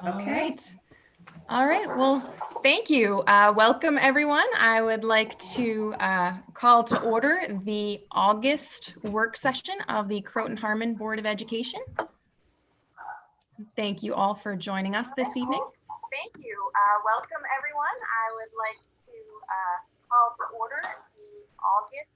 Okay. All right. Well, thank you. Welcome, everyone. I would like to call to order the August work session of the Croton-Harmon Board of Education. Thank you all for joining us this evening. Thank you. Welcome, everyone. I would like to call to order the August.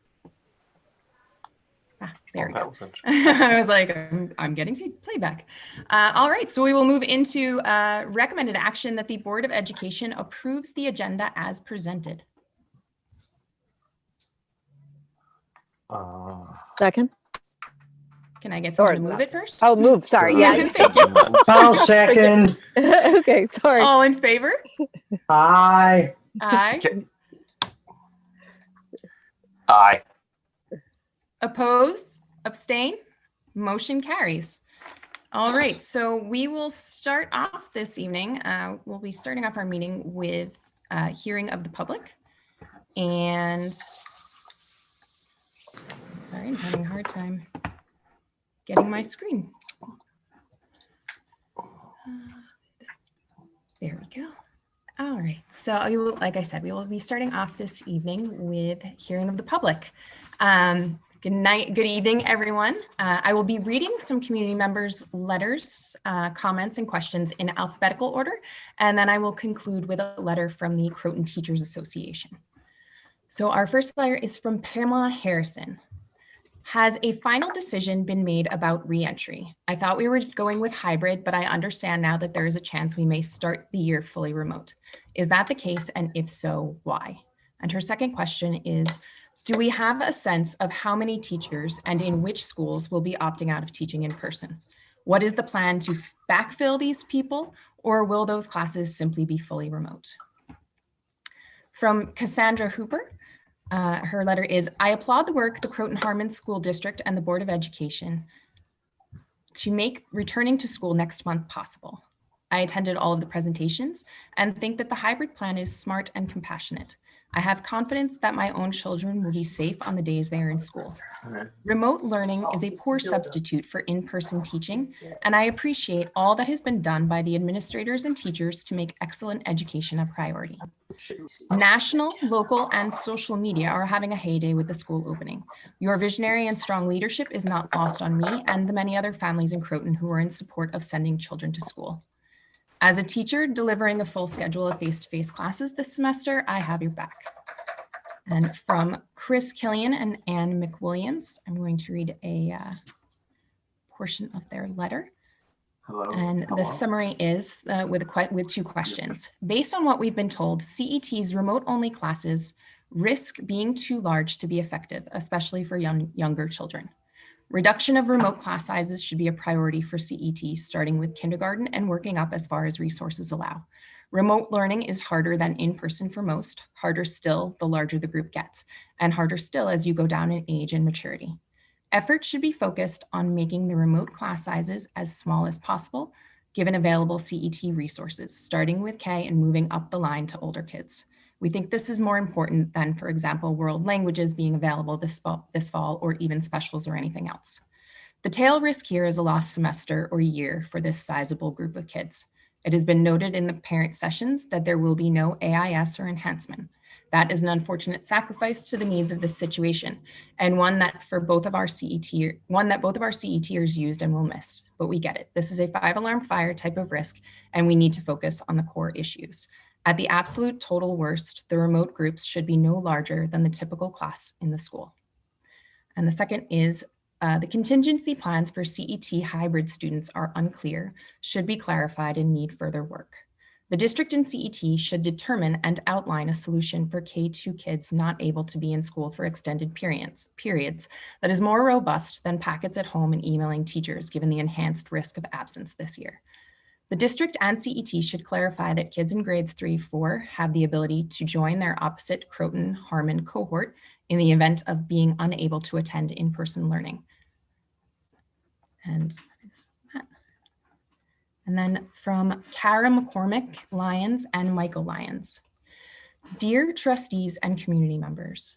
There we go. I was like, I'm getting playback. All right, so we will move into recommended action that the Board of Education approves the agenda as presented. Second. Can I get someone to move it first? Oh, move. Sorry. Yeah. Thank you. I'll second. Okay. Sorry. All in favor? Aye. Aye. Aye. Oppose? Abstain? Motion carries. All right, so we will start off this evening. We'll be starting off our meeting with hearing of the public. And sorry, I'm having a hard time getting my screen. There we go. All right, so like I said, we will be starting off this evening with hearing of the public. Good night, good evening, everyone. I will be reading some community members' letters, comments, and questions in alphabetical order, and then I will conclude with a letter from the Croton Teachers Association. So our first letter is from Pamela Harrison. Has a final decision been made about reentry? I thought we were going with hybrid, but I understand now that there is a chance we may start the year fully remote. Is that the case? And if so, why? And her second question is, do we have a sense of how many teachers and in which schools will be opting out of teaching in person? What is the plan to backfill these people, or will those classes simply be fully remote? From Cassandra Hooper, her letter is, I applaud the work the Croton-Harmon School District and the Board of Education to make returning to school next month possible. I attended all of the presentations and think that the hybrid plan is smart and compassionate. I have confidence that my own children will be safe on the days they are in school. Remote learning is a poor substitute for in-person teaching, and I appreciate all that has been done by the administrators and teachers to make excellent education a priority. National, local, and social media are having a heyday with the school opening. Your visionary and strong leadership is not lost on me and the many other families in Croton who are in support of sending children to school. As a teacher delivering a full schedule of face-to-face classes this semester, I have your back. And from Chris Killian and Anne McWilliams, I'm going to read a portion of their letter. Hello. And the summary is with two questions. Based on what we've been told, CET's remote-only classes risk being too large to be effective, especially for younger children. Reduction of remote class sizes should be a priority for CET, starting with kindergarten and working up as far as resources allow. Remote learning is harder than in-person for most, harder still the larger the group gets, and harder still as you go down in age and maturity. Efforts should be focused on making the remote class sizes as small as possible, given available CET resources, starting with K and moving up the line to older kids. We think this is more important than, for example, world languages being available this fall, or even specials or anything else. The tail risk here is a lost semester or year for this sizable group of kids. It has been noted in the parent sessions that there will be no AIS or enhancement. That is an unfortunate sacrifice to the needs of this situation, and one that both of our CETers used and will miss, but we get it. This is a 5-alarm fire type of risk, and we need to focus on the core issues. At the absolute total worst, the remote groups should be no larger than the typical class in the school. And the second is the contingency plans for CET hybrid students are unclear, should be clarified, and need further work. The district and CET should determine and outline a solution for K2 kids not able to be in school for extended periods that is more robust than packets at home and emailing teachers, given the enhanced risk of absence this year. The district and CET should clarify that kids in grades 3-4 have the ability to join their opposite Croton-Harmon cohort in the event of being unable to attend in-person learning. And then from Kara McCormick Lyons and Michael Lyons. Dear trustees and community members,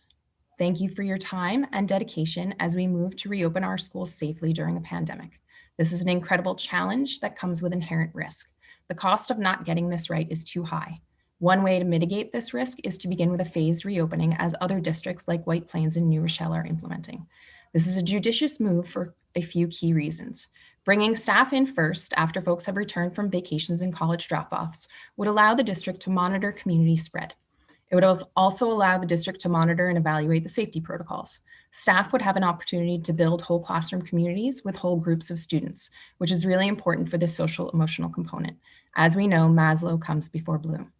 Thank you for your time and dedication as we move to reopen our schools safely during a pandemic. This is an incredible challenge that comes with inherent risk. The cost of not getting this right is too high. One way to mitigate this risk is to begin with a phased reopening, as other districts like White Plains and New Rochelle are implementing. This is a judicious move for a few key reasons. Bringing staff in first after folks have returned from vacations and college drop-offs would allow the district to monitor community spread. It would also allow the district to monitor and evaluate the safety protocols. Staff would have an opportunity to build whole classroom communities with whole groups of students, which is really important for this social emotional component. As we know, Maslow comes before Bloom.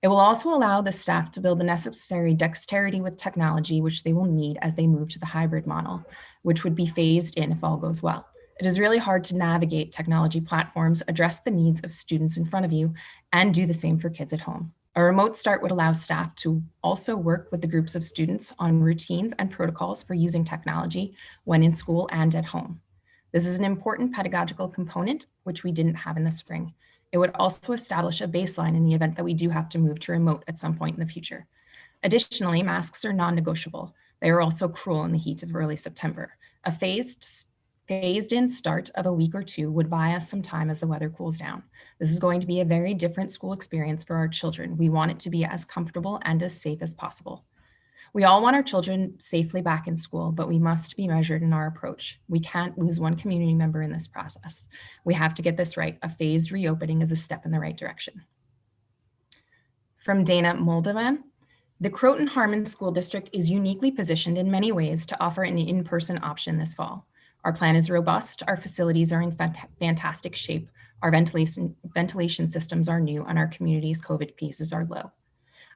It will also allow the staff to build the necessary dexterity with technology, which they will need as they move to the hybrid model, which would be phased in if all goes well. It is really hard to navigate technology platforms, address the needs of students in front of you, and do the same for kids at home. A remote start would allow staff to also work with the groups of students on routines and protocols for using technology when in school and at home. This is an important pedagogical component, which we didn't have in the spring. It would also establish a baseline in the event that we do have to move to remote at some point in the future. Additionally, masks are non-negotiable. They are also cruel in the heat of early September. A phased-in start of a week or two would buy us some time as the weather cools down. This is going to be a very different school experience for our children. We want it to be as comfortable and as safe as possible. We all want our children safely back in school, but we must be measured in our approach. We can't lose one community member in this process. We have to get this right. A phased reopening is a step in the right direction. From Dana Moldovan, the Croton-Harmon School District is uniquely positioned in many ways to offer an in-person option this fall. Our plan is robust, our facilities are in fantastic shape, our ventilation systems are new, and our community's COVID cases are low.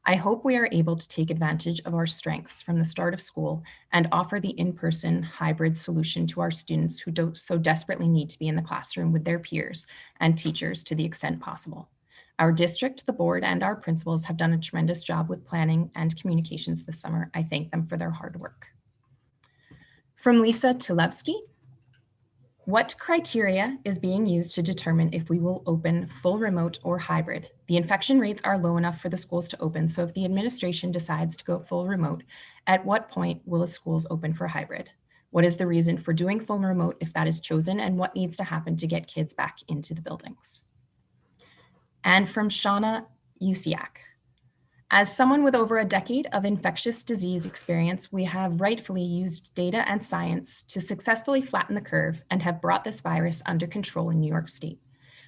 I hope we are able to take advantage of our strengths from the start of school and offer the in-person hybrid solution to our students who don't so desperately need to be in the classroom with their peers and teachers to the extent possible. Our district, the board, and our principals have done a tremendous job with planning and communications this summer. I thank them for their hard work. From Lisa Tulevsky, what criteria is being used to determine if we will open full remote or hybrid? The infection rates are low enough for the schools to open, so if the administration decides to go full remote, at what point will the schools open for hybrid? What is the reason for doing full remote if that is chosen, and what needs to happen to get kids back into the buildings? And from Shauna Usiak. As someone with over a decade of infectious disease experience, we have rightfully used data and science to successfully flatten the curve and have brought this virus under control in New York State.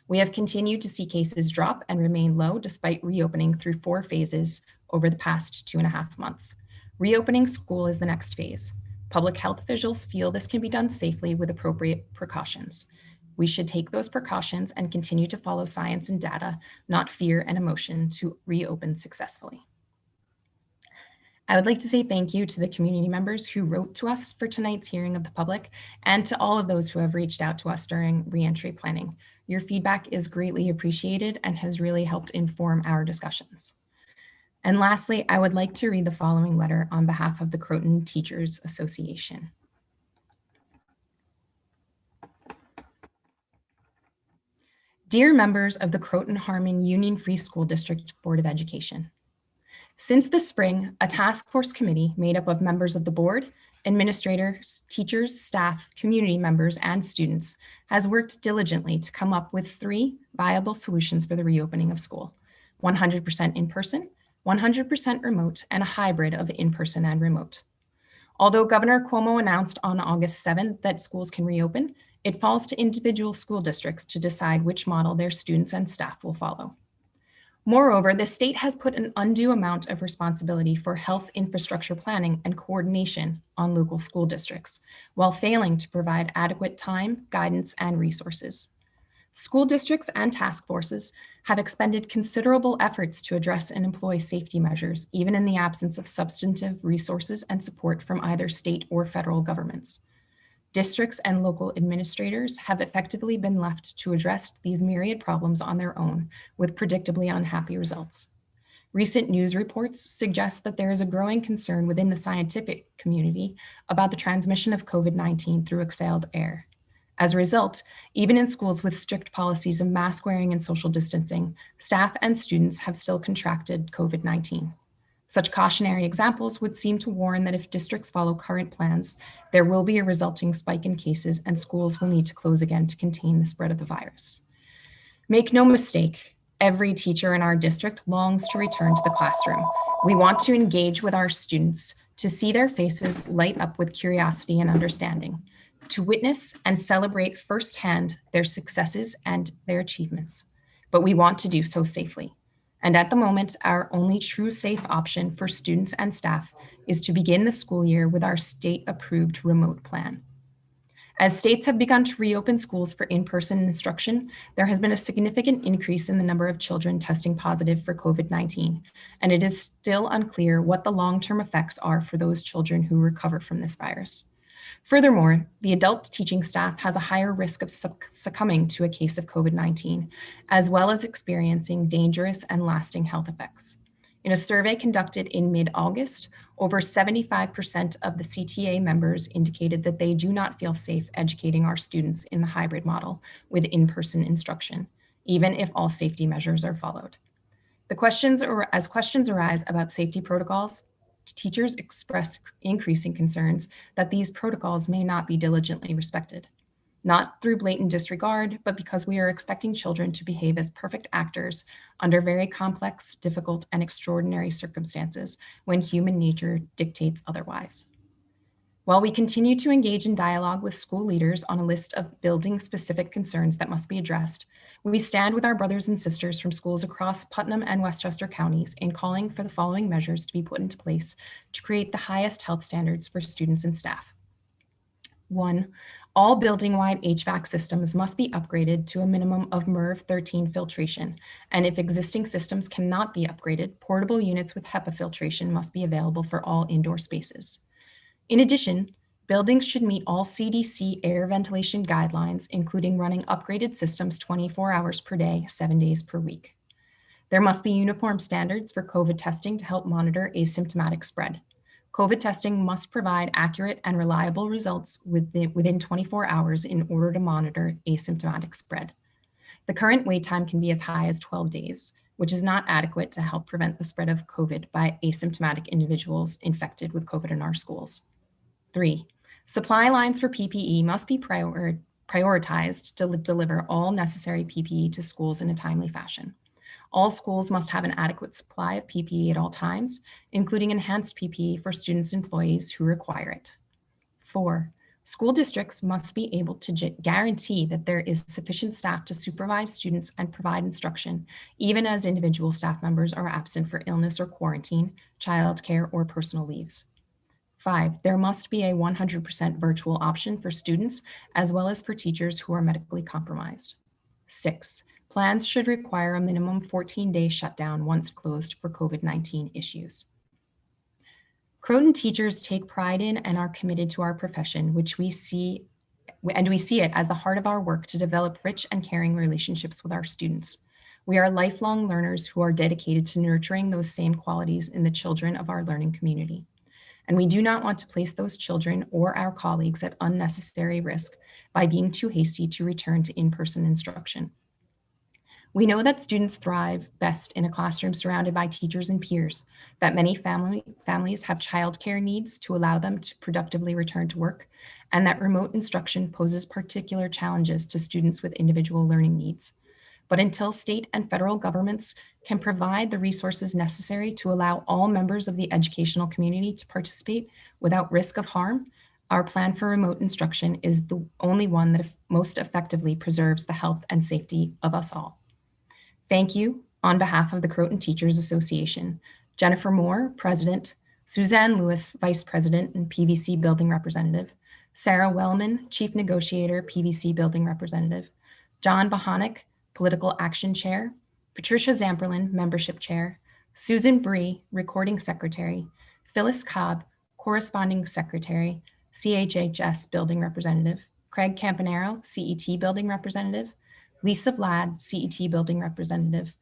We have continued to see cases drop and remain low despite reopening through 4 phases over the past 2.5 months. Reopening school is the next phase. Public health officials feel this can be done safely with appropriate precautions. We should take those precautions and continue to follow science and data, not fear and emotion, to reopen successfully. I would like to say thank you to the community members who wrote to us for tonight's hearing of the public, and to all of those who have reached out to us during reentry planning. Your feedback is greatly appreciated and has really helped inform our discussions. And lastly, I would like to read the following letter on behalf of the Croton Teachers Association. Dear members of the Croton-Harmon Union Free School District Board of Education, since the spring, a task force committee made up of members of the board, administrators, teachers, staff, community members, and students has worked diligently to come up with 3 viable solutions for the reopening of school: 100% in-person, 100% remote, and a hybrid of in-person and remote. Although Governor Cuomo announced on August 7th that schools can reopen, it falls to individual school districts to decide which model their students and staff will follow. Moreover, the state has put an undue amount of responsibility for health infrastructure planning and coordination on local school districts, while failing to provide adequate time, guidance, and resources. School districts and task forces have expended considerable efforts to address and employ safety measures, even in the absence of substantive resources and support from either state or federal governments. Districts and local administrators have effectively been left to address these myriad problems on their own, with predictably unhappy results. Recent news reports suggest that there is a growing concern within the scientific community about the transmission of COVID-19 through exhaled air. As a result, even in schools with strict policies of mask wearing and social distancing, staff and students have still contracted COVID-19. Such cautionary examples would seem to warn that if districts follow current plans, there will be a resulting spike in cases and schools will need to close again to contain the spread of the virus. Make no mistake, every teacher in our district longs to return to the classroom. We want to engage with our students, to see their faces light up with curiosity and understanding, to witness and celebrate firsthand their successes and their achievements. But we want to do so safely. And at the moment, our only true safe option for students and staff is to begin the school year with our state-approved remote plan. As states have begun to reopen schools for in-person instruction, there has been a significant increase in the number of children testing positive for COVID-19, and it is still unclear what the long-term effects are for those children who recover from this virus. Furthermore, the adult teaching staff has a higher risk of succumbing to a case of COVID-19, as well as experiencing dangerous and lasting health effects. In a survey conducted in mid-August, over 75% of the CTA members indicated that they do not feel safe educating our students in the hybrid model with in-person instruction, even if all safety measures are followed. As questions arise about safety protocols, teachers express increasing concerns that these protocols may not be diligently respected, not through blatant disregard, but because we are expecting children to behave as perfect actors under very complex, difficult, and extraordinary circumstances when human nature dictates otherwise. While we continue to engage in dialogue with school leaders on a list of building-specific concerns that must be addressed, we stand with our brothers and sisters from schools across Putnam and Westchester counties in calling for the following measures to be put into place to create the highest health standards for students and staff. 1, all building-wide HVAC systems must be upgraded to a minimum of MERV 13 filtration, and if existing systems cannot be upgraded, portable units with HEPA filtration must be available for all indoor spaces. In addition, buildings should meet all CDC air ventilation guidelines, including running upgraded systems 24 hours per day, 7 days per week. There must be uniform standards for COVID testing to help monitor asymptomatic spread. COVID testing must provide accurate and reliable results within 24 hours in order to monitor asymptomatic spread. The current wait time can be as high as 12 days, which is not adequate to help prevent the spread of COVID by asymptomatic individuals infected with COVID in our schools. 3, supply lines for PPE must be prioritized to deliver all necessary PPE to schools in a timely fashion. All schools must have an adequate supply of PPE at all times, including enhanced PPE for students and employees who require it. 4, school districts must be able to guarantee that there is sufficient staff to supervise students and provide instruction, even as individual staff members are absent for illness or quarantine, childcare, or personal leaves. 5, there must be a 100% virtual option for students as well as for teachers who are medically compromised. 6, plans should require a minimum 14-day shutdown once closed for COVID-19 issues. Croton teachers take pride in and are committed to our profession, which we see it as the heart of our work to develop rich and caring relationships with our students. We are lifelong learners who are dedicated to nurturing those same qualities in the children of our learning community. And we do not want to place those children or our colleagues at unnecessary risk by being too hasty to return to in-person instruction. We know that students thrive best in a classroom surrounded by teachers and peers, that many families have childcare needs to allow them to productively return to work, and that remote instruction poses particular challenges to students with individual learning needs. But until state and federal governments can provide the resources necessary to allow all members of the educational community to participate without risk of harm, our plan for remote instruction is the only one that most effectively preserves the health and safety of us all. Thank you on behalf of the Croton Teachers Association, Jennifer Moore, President, Suzanne Lewis, Vice President and PVC Building Representative, Sarah Wellman, Chief Negotiator, PVC Building Representative, John Bohonic, Political Action Chair, Patricia Zamperlin, Membership Chair, Susan Bree, Recording Secretary, Phyllis Cobb, Corresponding Secretary, CHHS Building Representative, Craig Campanaro, CET Building Representative, Lisa Vlad, CET Building Representative,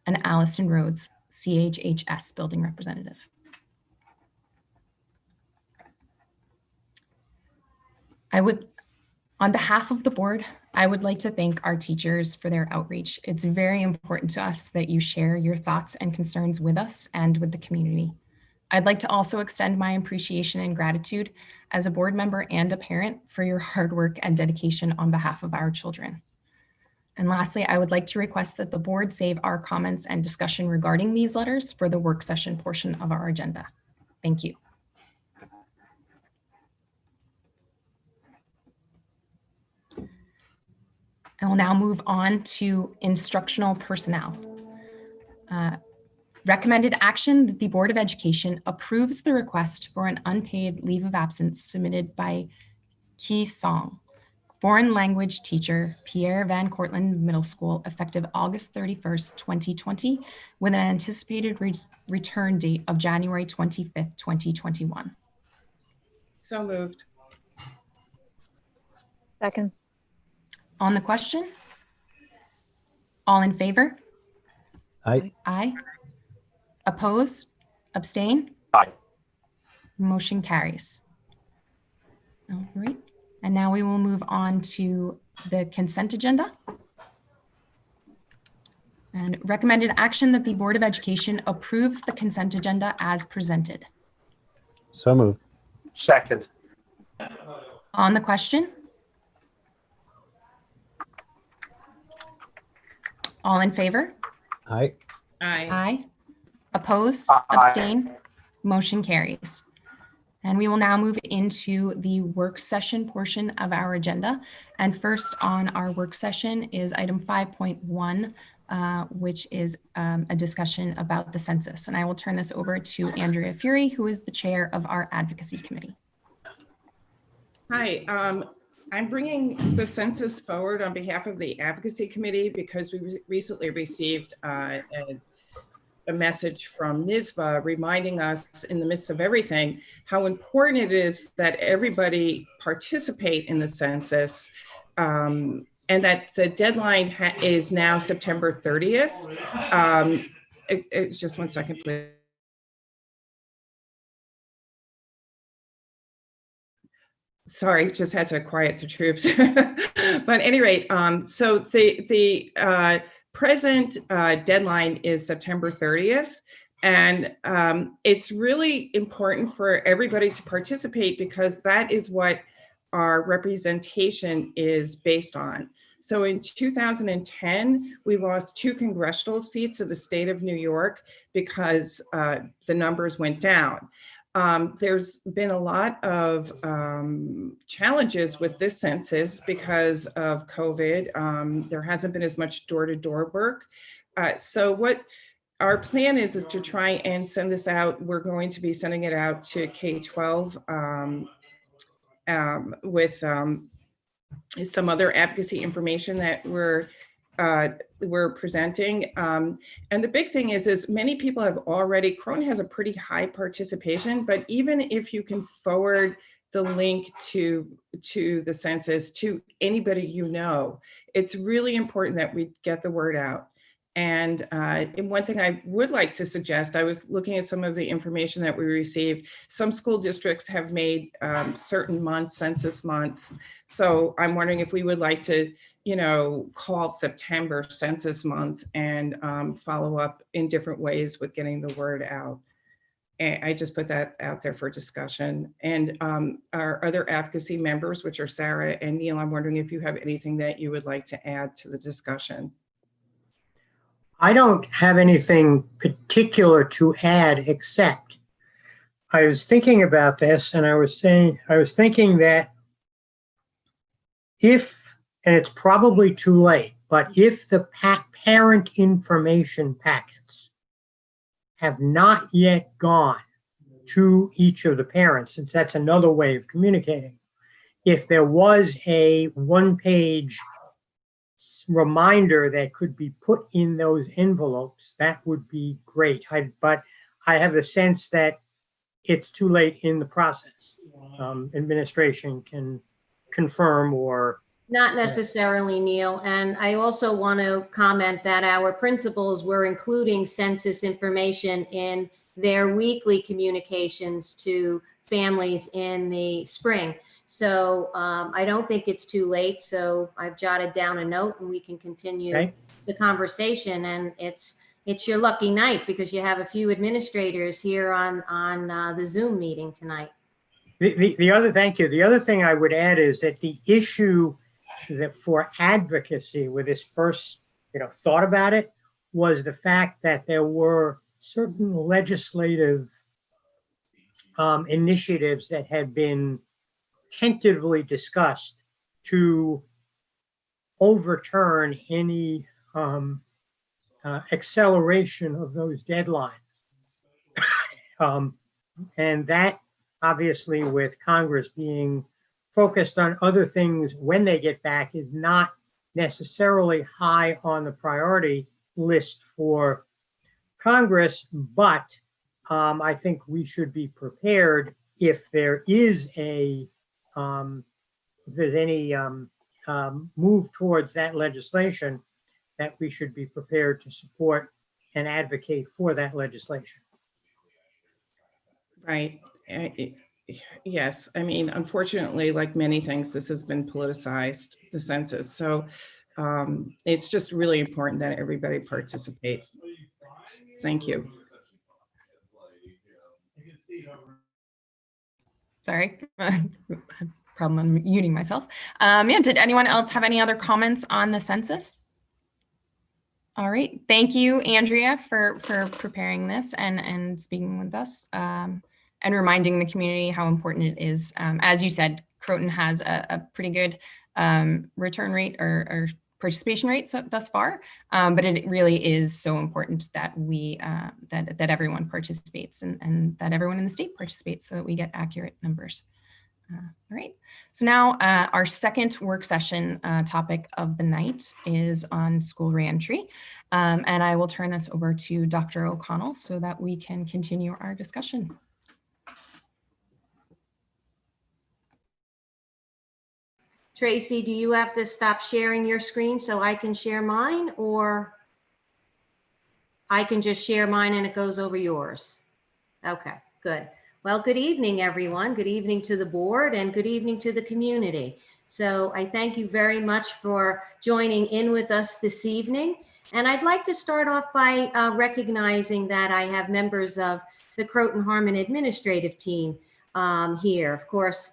and Allison Rhodes, CHHS Building Representative. On behalf of the board, I would like to thank our teachers for their outreach. It's very important to us that you share your thoughts and concerns with us and with the community. I'd like to also extend my appreciation and gratitude as a board member and a parent for your hard work and dedication on behalf of our children. And lastly, I would like to request that the board save our comments and discussion regarding these letters for the work session portion of our agenda. Thank you. I will now move on to instructional personnel. Recommended action that the Board of Education approves the request for an unpaid leave of absence submitted by Ki Song, foreign language teacher, Pierre Van Cortlandt Middle School, effective August 31st, 2020, with an anticipated return date of January 25th, 2021. So moved. Second. On the question? All in favor? Aye. Aye. Oppose? Abstain? Aye. Motion carries. All right. And now we will move on to the consent agenda. And recommended action that the Board of Education approves the consent agenda as presented. So moved. Second. On the question? All in favor? Aye. Aye. Aye. Oppose? Aye. Abstain? Motion carries. And we will now move into the work session portion of our agenda. And first on our work session is item 5.1, which is a discussion about the census. And I will turn this over to Andrea Fury, who is the chair of our advocacy committee. Hi, I'm bringing the census forward on behalf of the advocacy committee because we recently received a message from NYSBA reminding us in the midst of everything how important it is that everybody participate in the census, and that the deadline is now September 30th. Just one second, please. Sorry, just had to quiet the troops. But at any rate, so the present deadline is September 30th. And it's really important for everybody to participate because that is what our representation is based on. So in 2010, we lost 2 congressional seats of the state of New York because the numbers went down. There's been a lot of challenges with this census because of COVID. There hasn't been as much door-to-door work. So what our plan is to try and send this out. We're going to be sending it out to K-12 with some other advocacy information that we're presenting. And the big thing is many people have already, Croton has a pretty high participation, but even if you can forward the link to the census to anybody you know, it's really important that we get the word out. And one thing I would like to suggest, I was looking at some of the information that we received. Some school districts have made certain months census month. So I'm wondering if we would like to, call September census month and follow up in different ways with getting the word out. And I just put that out there for discussion. And our other advocacy members, which are Sarah and Neil, I'm wondering if you have anything that you would like to add to the discussion. I don't have anything particular to add, except I was thinking about this and I was thinking that if, and it's probably too late, but if the parent information packets have not yet gone to each of the parents, since that's another way of communicating, if there was a one-page reminder that could be put in those envelopes, that would be great. But I have the sense that it's too late in the process. Administration can confirm or not necessarily, Neil. And I also want to comment that our principals were including census information in their weekly communications to families in the spring. So I don't think it's too late. So I've jotted down a note and we can continue the conversation. And it's It's your lucky night because you have a few administrators here on the Zoom meeting tonight. Thank you. The other thing I would add is that the issue that for advocacy with this first, thought about it was the fact that there were certain legislative initiatives that had been tentatively discussed to overturn any acceleration of those deadlines. And that obviously with Congress being focused on other things when they get back is not necessarily high on the priority list for Congress, but I think we should be prepared if there is if there's any move towards that legislation, that we should be prepared to support and advocate for that legislation. Right. Yes. I mean, unfortunately, like many things, this has been politicized, the census. So it's just really important that everybody participates. Thank you. Sorry, problem on muting myself. Yeah, did anyone else have any other comments on the census? All right, thank you, Andrea, for preparing this and speaking with us and reminding the community how important it is. As you said, Croton has a pretty good return rate or participation rate thus far, but it really is so important that we that everyone participates and that everyone in the state participates so that we get accurate numbers. All right, so now our second work session topic of the night is on school reentry. And I will turn this over to Dr. O'Connell so that we can continue our discussion. Tracy, do you have to stop sharing your screen so I can share mine, or I can just share mine and it goes over yours? Okay, good. Well, good evening, everyone. Good evening to the board and good evening to the community. So I thank you very much for joining in with us this evening. And I'd like to start off by recognizing that I have members of the Croton Harmon administrative team here. Of course,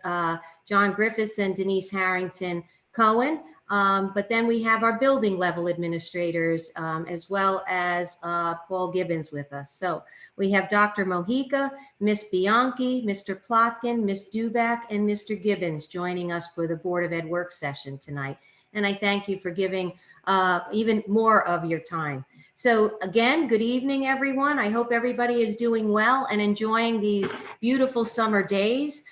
John Griffiths and Denise Harrington Cohen. But then we have our building level administrators as well as Paul Gibbons with us. So we have Dr. Mojica, Miss Bianchi, Mr. Plotkin, Miss Duback, and Mr. Gibbons joining us for the Board of Ed work session tonight. And I thank you for giving even more of your time. So again, good evening, everyone. I hope everybody is doing well and enjoying these beautiful summer days.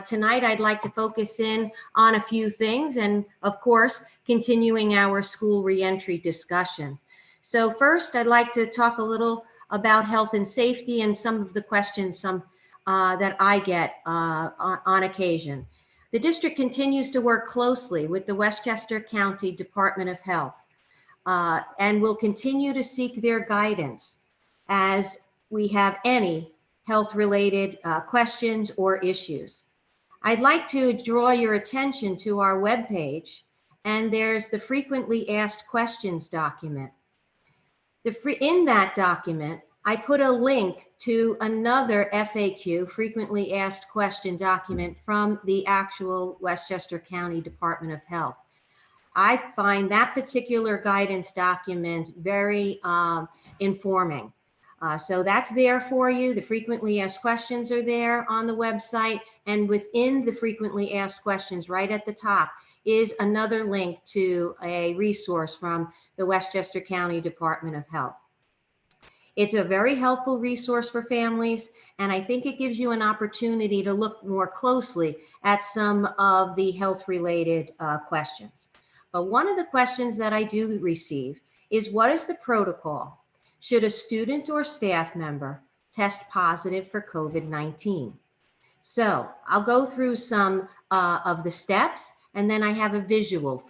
Tonight, I'd like to focus in on a few things and, of course, continuing our school reentry discussions. So first, I'd like to talk a little about health and safety and some of the questions that I get on occasion. The district continues to work closely with the Westchester County Department of Health and will continue to seek their guidance as we have any health-related questions or issues. I'd like to draw your attention to our webpage, and there's the frequently asked questions document. In that document, I put a link to another FAQ, frequently asked question document from the actual Westchester County Department of Health. I find that particular guidance document very informing. So that's there for you. The frequently asked questions are there on the website. And within the frequently asked questions, right at the top, is another link to a resource from the Westchester County Department of Health. It's a very helpful resource for families, and I think it gives you an opportunity to look more closely at some of the health-related questions. But one of the questions that I do receive is, what is the protocol should a student or staff member test positive for COVID-19? So I'll go through some of the steps, and then I have a visual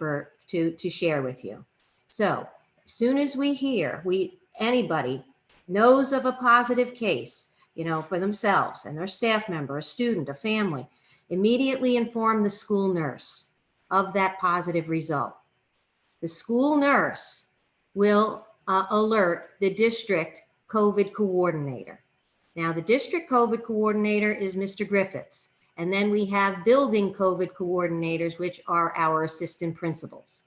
to share with you. So as soon as we hear, anybody knows of a positive case, for themselves and their staff member, a student, a family, immediately inform the school nurse of that positive result. The school nurse will alert the district COVID coordinator. Now, the district COVID coordinator is Mr. Griffiths. And then we have building COVID coordinators, which are our assistant principals.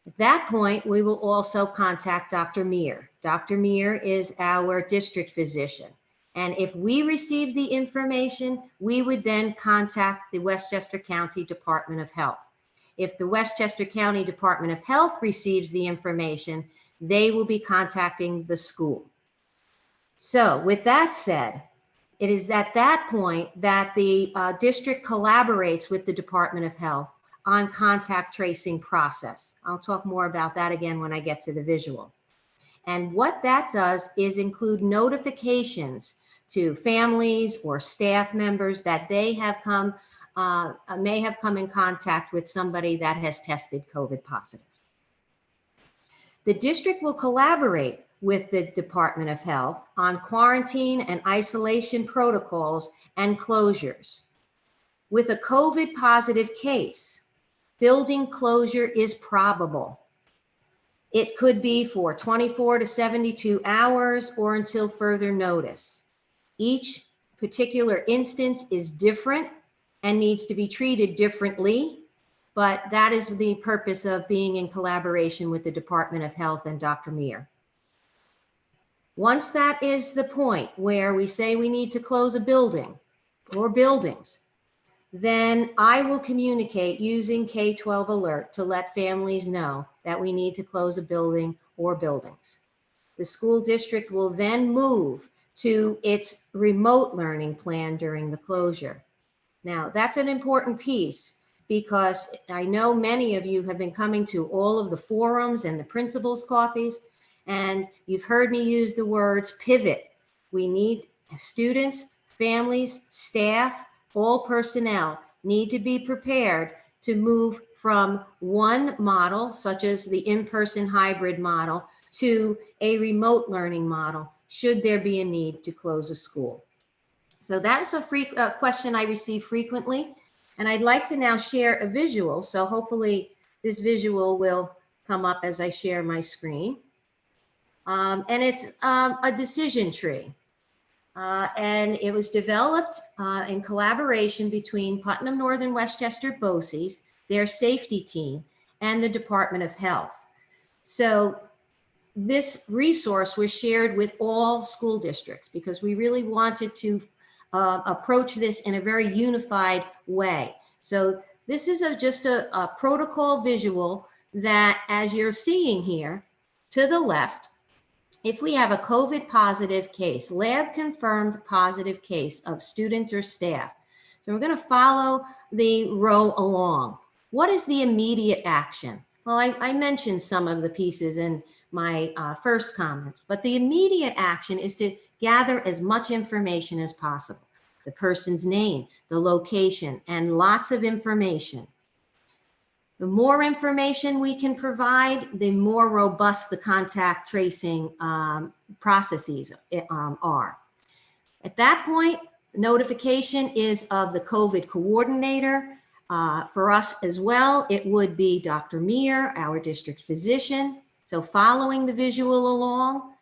At that point, we will also contact Dr. Meir. Dr. Meir is our district physician. And if we receive the information, we would then contact the Westchester County Department of Health. If the Westchester County Department of Health receives the information, they will be contacting the school. So with that said, it is at that point that the district collaborates with the Department of Health on contact tracing process. I'll talk more about that again when I get to the visual. And what that does is include notifications to families or staff members that they have come, may have come in contact with somebody that has tested COVID positive. The district will collaborate with the Department of Health on quarantine and isolation protocols and closures. With a COVID positive case, building closure is probable. It could be for 24 to 72 hours or until further notice. Each particular instance is different and needs to be treated differently, but that is the purpose of being in collaboration with the Department of Health and Dr. Meir. Once that is the point where we say we need to close a building or buildings, then I will communicate using K-12 alert to let families know that we need to close a building or buildings. The school district will then move to its remote learning plan during the closure. Now, that's an important piece because I know many of you have been coming to all of the forums and the principals' coffees, and you've heard me use the words pivot. We need students, families, staff, all personnel need to be prepared to move from one model, such as the in-person hybrid model, to a remote learning model, should there be a need to close a school. So that is a question I receive frequently, and I'd like to now share a visual. So hopefully this visual will come up as I share my screen. And it's a decision tree. And it was developed in collaboration between Putnam Northern Westchester BOCES, their safety team, and the Department of Health. So this resource was shared with all school districts because we really wanted to approach this in a very unified way. So this is just a protocol visual that, as you're seeing here to the left, if we have a COVID positive case, lab confirmed positive case of student or staff. So we're going to follow the row along. What is the immediate action? Well, I mentioned some of the pieces in my first comments, but the immediate action is to gather as much information as possible. The person's name, the location, and lots of information. The more information we can provide, the more robust the contact tracing processes are. At that point, notification is of the COVID coordinator. For us as well, it would be Dr. Meir, our district physician. So following the visual along,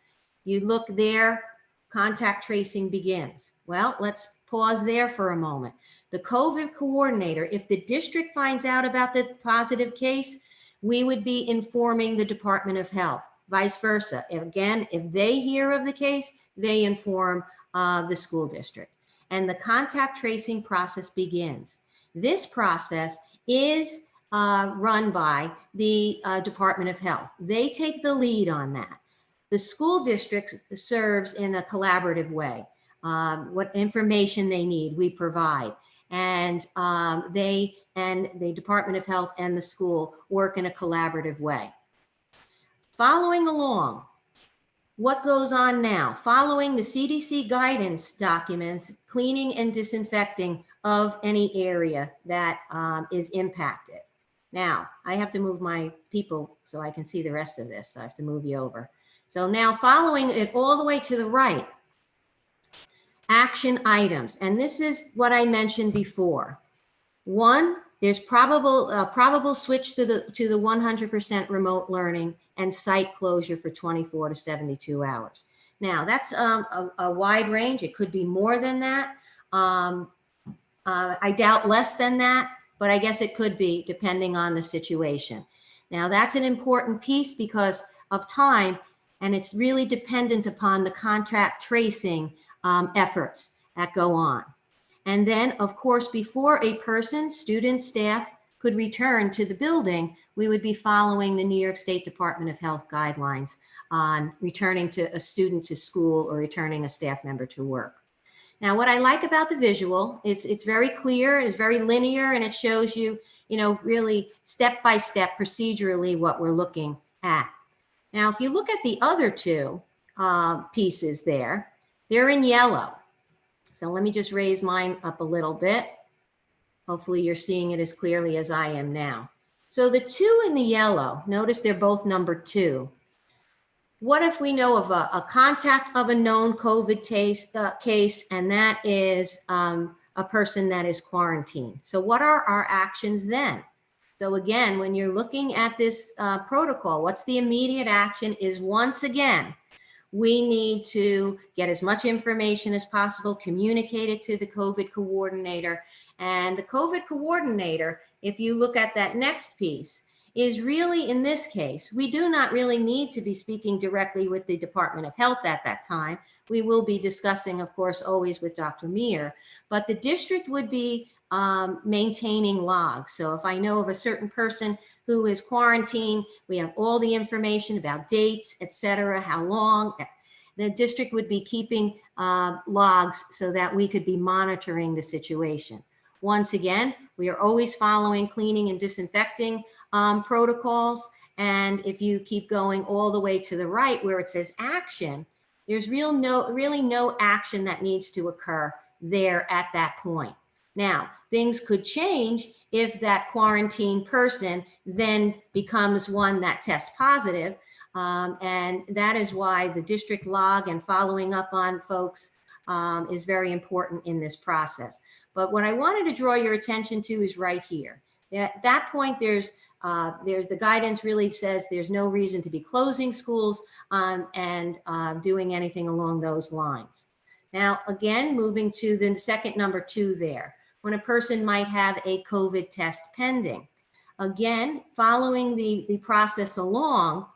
you look there, contact tracing begins. Well, let's pause there for a moment. The COVID coordinator, if the district finds out about the positive case, we would be informing the Department of Health. Vice versa. Again, if they hear of the case, they inform the school district. And the contact tracing process begins. This process is run by the Department of Health. They take the lead on that. The school district serves in a collaborative way. What information they need, we provide. And they and the Department of Health and the school work in a collaborative way. Following along, what goes on now? Following the CDC guidance documents, cleaning and disinfecting of any area that is impacted. Now, I have to move my people so I can see the rest of this. So I have to move you over. So now following it all the way to the right, action items. And this is what I mentioned before. One, There's probable switch to the 100% remote learning and site closure for 24 to 72 hours. Now that's a wide range. It could be more than that. I doubt less than that, but I guess it could be depending on the situation. Now that's an important piece because of time, and it's really dependent upon the contact tracing efforts that go on. And then, of course, before a person, student, staff could return to the building, we would be following the New York State Department of Health guidelines on returning to a student to school or returning a staff member to work. Now, what I like about the visual is it's very clear, it's very linear, and it shows you, really step by step procedurally what we're looking at. Now, if you look at the other two pieces there, they're in yellow. So let me just raise mine up a little bit. Hopefully you're seeing it as clearly as I am now. So the two in the yellow, notice they're both number 2. What if we know of a contact of a known COVID case, and that is a person that is quarantined? So what are our actions then? So again, when you're looking at this protocol, what's the immediate action is, once again, we need to get as much information as possible, communicate it to the COVID coordinator. And the COVID coordinator, if you look at that next piece, is really, in this case, we do not really need to be speaking directly with the Department of Health at that time. We will be discussing, of course, always with Dr. Meir, but the district would be maintaining logs. So if I know of a certain person who is quarantined, we have all the information about dates, et cetera, how long. The district would be keeping logs so that we could be monitoring the situation. Once again, we are always following cleaning and disinfecting protocols. And if you keep going all the way to the right where it says action, there's really no action that needs to occur there at that point. Now, things could change if that quarantined person then becomes one that tests positive. And that is why the district log and following up on folks is very important in this process. But what I wanted to draw your attention to is right here. At that point, there's the guidance really says there's no reason to be closing schools and doing anything along those lines. Now, again, moving to the second number 2 there, when a person might have a COVID test pending. Again, following the process along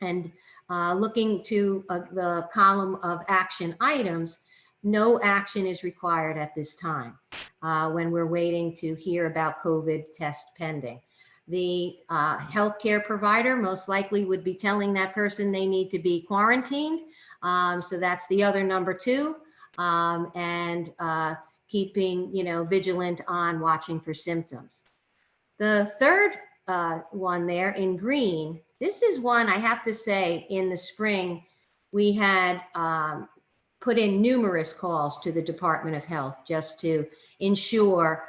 and looking to the column of action items, no action is required at this time when we're waiting to hear about COVID test pending. The healthcare provider most likely would be telling that person they need to be quarantined. So that's the other number 2. And keeping, vigilant on watching for symptoms. The third one there in green, this is one I have to say in the spring, we had put in numerous calls to the Department of Health just to ensure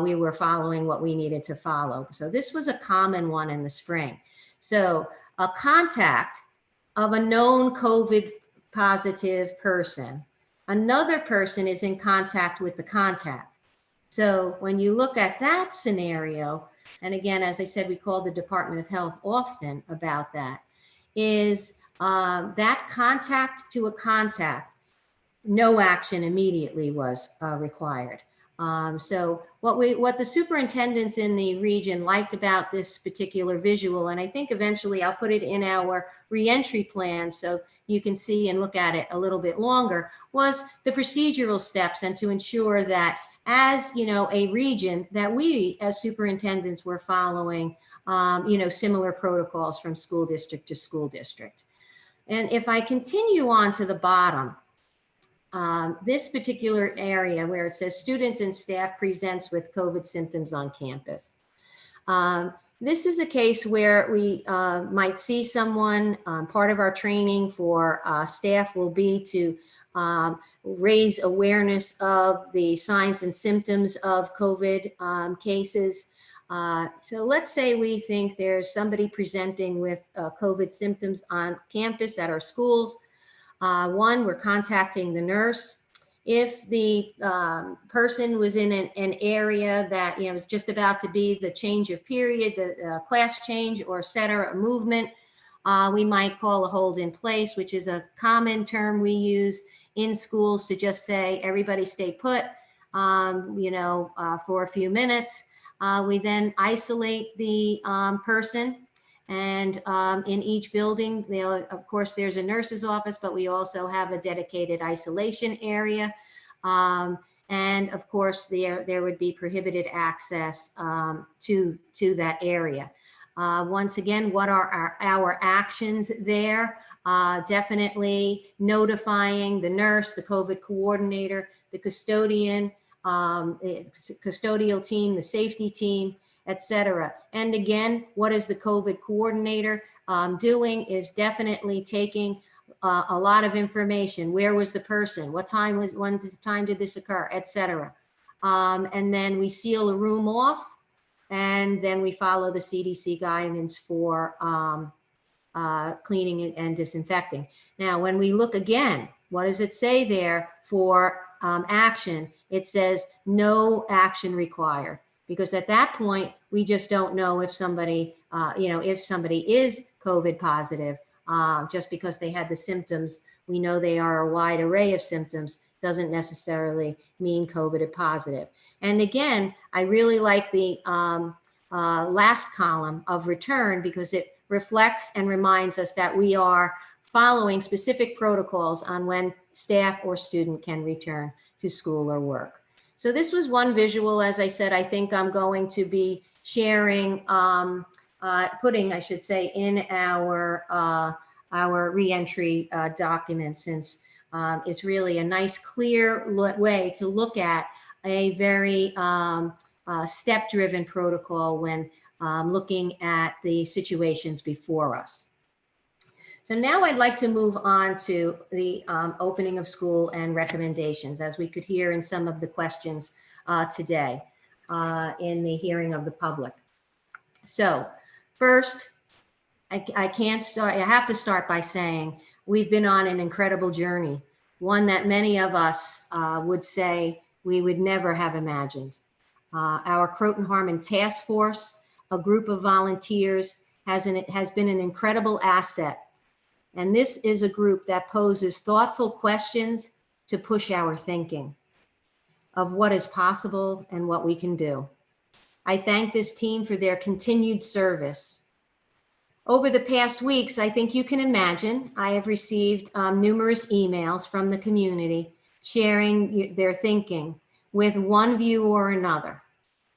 we were following what we needed to follow. So this was a common one in the spring. So a contact of a known COVID positive person, another person is in contact with the contact. So when you look at that scenario, and again, as I said, we call the Department of Health often about that, is that contact to a contact, no action immediately was required. So what the superintendents in the region liked about this particular visual, and I think eventually I'll put it in our reentry plan so you can see and look at it a little bit longer, was the procedural steps, and to ensure that as a region that we as superintendents were following similar protocols from school district to school district. And if I continue on to the bottom, this particular area where it says students and staff presents with COVID symptoms on campus. This is a case where we might see someone, part of our training for staff will be to raise awareness of the signs and symptoms of COVID cases. So let's say we think there's somebody presenting with COVID symptoms on campus at our schools. One, we're contacting the nurse. If the person was in an area that, was just about to be the change of period, the class change or center of movement, we might call a hold in place, which is a common term we use in schools to just say, everybody stay put, for a few minutes. We then isolate the person. And in each building, of course, there's a nurse's office, but we also have a dedicated isolation area. And of course, there would be prohibited access to that area. Once again, what are our actions there? Definitely notifying the nurse, the COVID coordinator, the custodian, the custodial team, the safety team, etc. And again, what is the COVID coordinator doing is definitely taking a lot of information. Where was the person? What time did this occur, etc. And then we seal the room off, and then we follow the CDC guidance for cleaning and disinfecting. Now, when we look again, what does it say there for action? It says no action required. Because at that point, we just don't know if somebody, if somebody is COVID positive, just because they had the symptoms. We know they are a wide array of symptoms, doesn't necessarily mean COVID positive. And again, I really like the last column of return, because it reflects and reminds us that we are following specific protocols on when staff or student can return to school or work. So this was one visual. As I said, I think I'm going to be sharing, putting, I should say, in our reentry document, since it's really a nice, clear way to look at a very step-driven protocol when looking at the situations before us. So now I'd like to move on to the opening of school and recommendations, as we could hear in some of the questions today in the hearing of the public. So first, I have to start by saying we've been on an incredible journey, one that many of us would say we would never have imagined. Our Croton Harmon Task Force, a group of volunteers, has been an incredible asset. And this is a group that poses thoughtful questions to push our thinking of what is possible and what we can do. I thank this team for their continued service. Over the past weeks, I think you can imagine, I have received numerous emails from the community sharing their thinking with one view or another.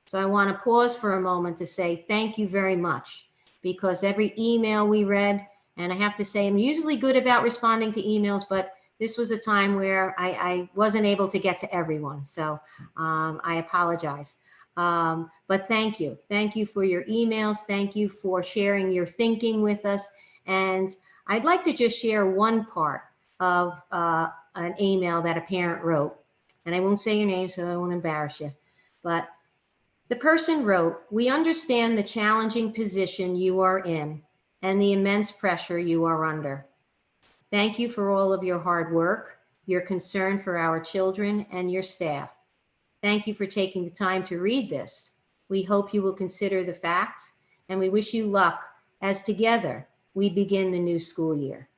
So I want to pause for a moment to say thank you very much, because every email we read, and I have to say, I'm usually good about responding to emails, but this was a time where I wasn't able to get to everyone. So I apologize. But thank you. Thank you for your emails. Thank you for sharing your thinking with us. And I'd like to just share one part of an email that a parent wrote. And I won't say your name, so I won't embarrass you. But the person wrote, "We understand the challenging position you are in and the immense pressure you are under. Thank you for all of your hard work, your concern for our children and your staff. Thank you for taking the time to read this. We hope you will consider the facts, and we wish you luck as together we begin the new school year."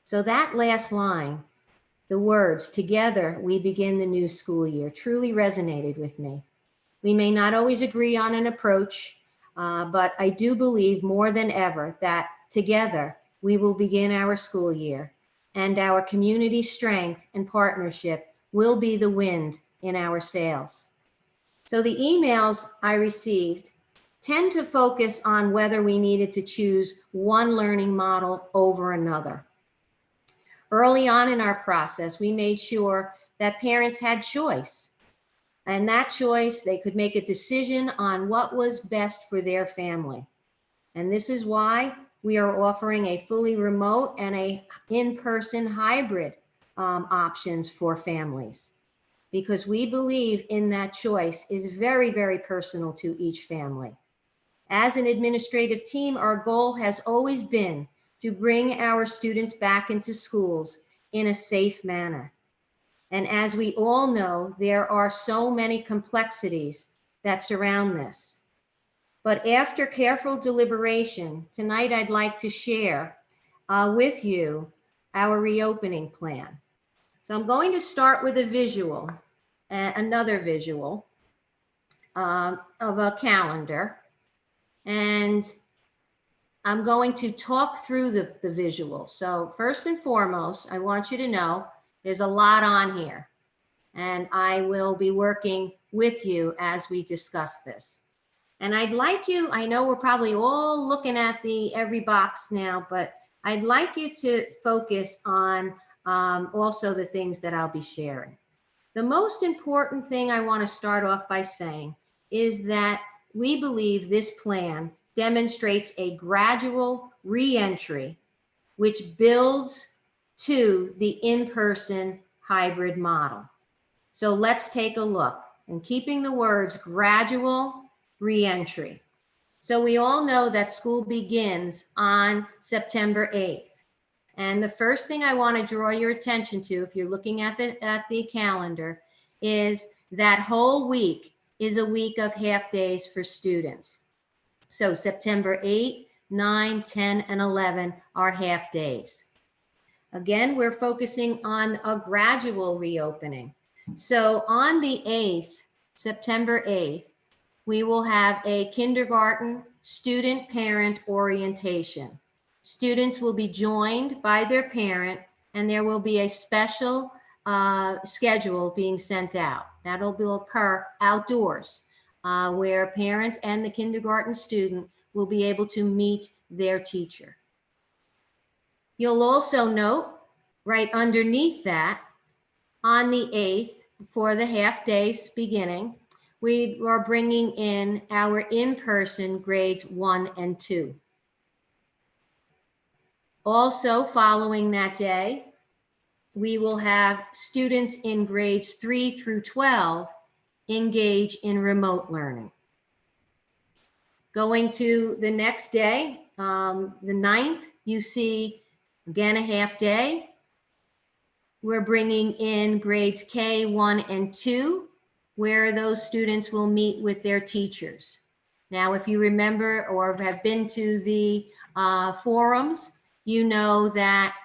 So that last line, the words, "together we begin the new school year," truly resonated with me. We may not always agree on an approach, but I do believe more than ever that together we will begin our school year, and our community strength and partnership will be the wind in our sails. So the emails I received tend to focus on whether we needed to choose one learning model over another. Early on in our process, we made sure that parents had choice. And that choice, they could make a decision on what was best for their family. And this is why we are offering a fully remote and a in-person hybrid options for families, because we believe in that choice is very, very personal to each family. As an administrative team, our goal has always been to bring our students back into schools in a safe manner. And as we all know, there are so many complexities that surround this. But after careful deliberation, tonight I'd like to share with you our reopening plan. So I'm going to start with a visual, another visual of a calendar. And I'm going to talk through the visual. So first and foremost, I want you to know there's a lot on here. And I will be working with you as we discuss this. And I'd like you, I know we're probably all looking at every box now, but I'd like you to focus on also the things that I'll be sharing. The most important thing I want to start off by saying is that we believe this plan demonstrates a gradual reentry, which builds to the in-person hybrid model. So let's take a look. And keeping the words gradual reentry. So we all know that school begins on September 8th. And the first thing I want to draw your attention to, if you're looking at the calendar, is that whole week is a week of half days for students. So September 8, 9, 10, and 11 are half days. Again, we're focusing on a gradual reopening. So on the 8th, September 8th, we will have a kindergarten student parent orientation. Students will be joined by their parent, and there will be a special schedule being sent out. That'll occur outdoors, where parent and the kindergarten student will be able to meet their teacher. You'll also note right underneath that, on the 8th, for the half days beginning, we are bringing in our in-person grades 1 and 2. Also, following that day, we will have students in grades 3 through 12 engage in remote learning. Going to the next day, the 9th, you see again a half day. We're bringing in grades K, 1, and 2, where those students will meet with their teachers. Now, if you remember or have been to the forums, you know that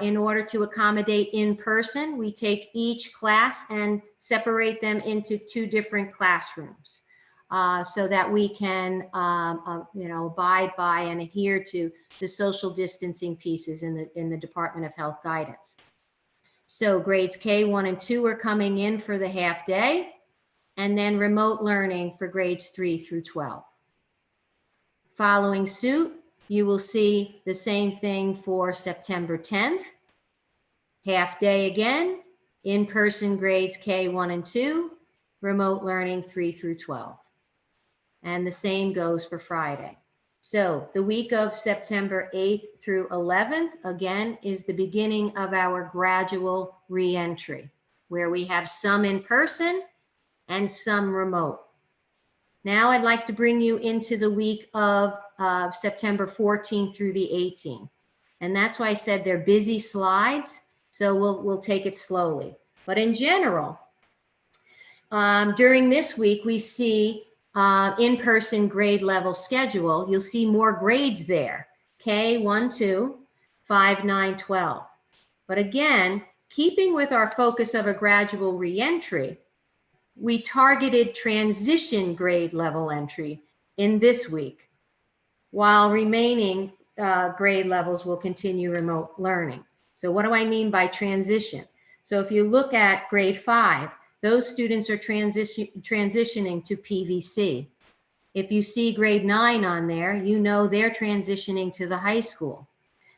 in order to accommodate in person, we take each class and separate them into 2 different classrooms so that we can abide by and adhere to the social distancing pieces in the Department of Health guidance. So grades K, 1, and 2 are coming in for the half day, and then remote learning for grades 3 through 12. Following suit, you will see the same thing for September 10th. Half day again, in-person grades K, 1, and 2, remote learning 3 through 12. And the same goes for Friday. So the week of September 8th through 11th, again, is the beginning of our gradual reentry, where we have some in person and some remote. Now I'd like to bring you into the week of September 14th through the 18th. And that's why I said they're busy slides, so we'll take it slowly. But in general, during this week, we see in-person grade level schedule. You'll see more grades there, K, 1, 2, 5, 9, 12. But again, keeping with our focus of a gradual reentry, we targeted transition grade level entry in this week, while remaining grade levels will continue remote learning. So what do I mean by transition? So if you look at grade 5, those students are transitioning to PVC. If you see grade 9 on there, you know they're transitioning to the high school.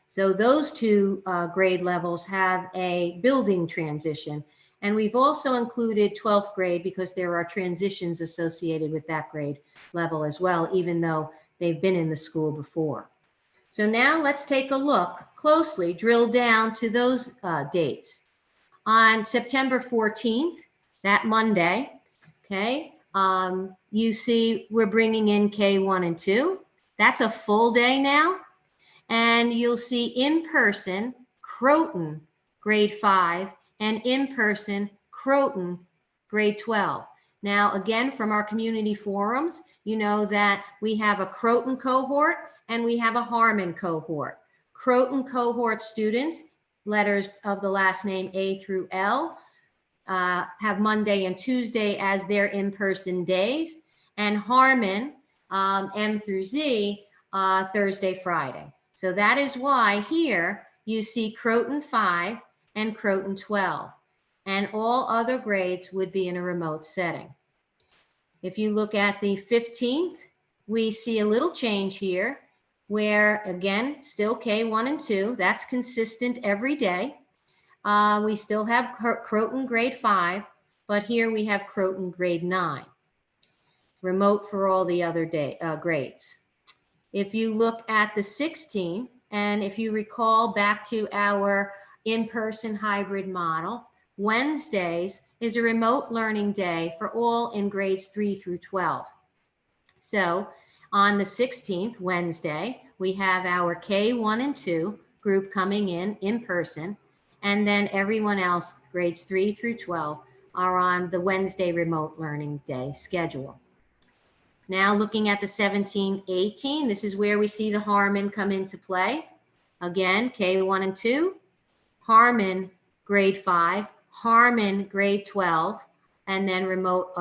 So those 2 grade levels have a building transition. And we've also included 12th grade because there are transitions associated with that grade level as well, even though they've been in the school before. So now let's take a look closely, drill down to those dates. On September 14th, that Monday, okay, you see we're bringing in K1 and 2. That's a full day now. And you'll see in person, Croton, grade 5, and in-person Croton grade 12. Now, again, from our community forums, you know that we have a Croton cohort and we have a Harmon cohort. Croton cohort students, letters of the last name A through L, have Monday and Tuesday as their in-person days, and Harmon, M through Z, Thursday, Friday. So that is why here you see Croton 5 and Croton 12, and all other grades would be in a remote setting. If you look at the 15th, we see a little change here where, again, still K1 and 2, that's consistent every day. We still have Croton grade 5, but here we have Croton grade 9. Remote for all the other grades. If you look at the 16th, and if you recall back to our in-person hybrid model, Wednesdays is a remote learning day for all in grades 3 through 12. So on the 16th, Wednesday, we have our K1 and 2 group coming in person, and then everyone else, grades 3 through 12, are on the Wednesday remote learning day schedule. Now looking at the 17-18, this is where we see the Harmon come into play. Again, K1 and 2, Harmon grade 5, Harmon grade 12, and then remote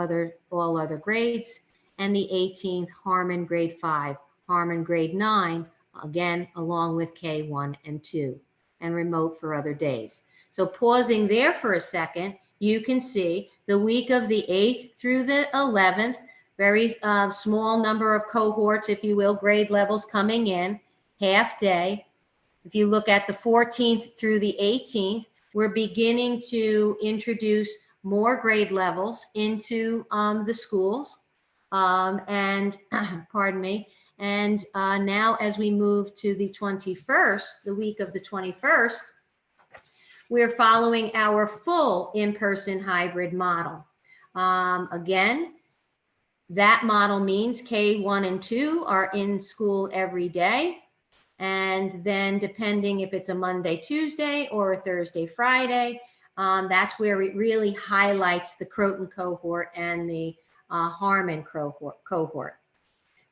all other grades. And the 18th, Harmon grade 5, Harmon grade 9, again, along with K1 and 2, and remote for other days. So pausing there for a second, you can see the week of the 8th through the 11th, very small number of cohorts, if you will, grade levels coming in, half day. If you look at the 14th through the 18th, we're beginning to introduce more grade levels into the schools. Pardon me. And now as we move to the 21st, the week of the 21st, we're following our full in-person hybrid model. Again, that model means K1 and 2 are in school every day. And then depending if it's a Monday, Tuesday, or a Thursday, Friday, that's where it really highlights the Croton cohort and the Harmon cohort.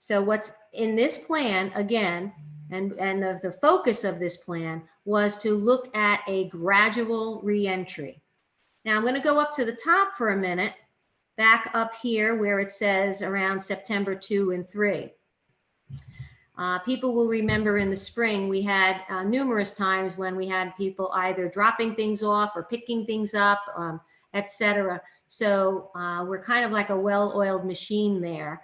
So what's in this plan, again, and the focus of this plan was to look at a gradual reentry. Now I'm going to go up to the top for a minute, back up here where it says around September 2 and 3. People will remember in the spring, we had numerous times when we had people either dropping things off or picking things up, etc. So we're kind of like a well-oiled machine there.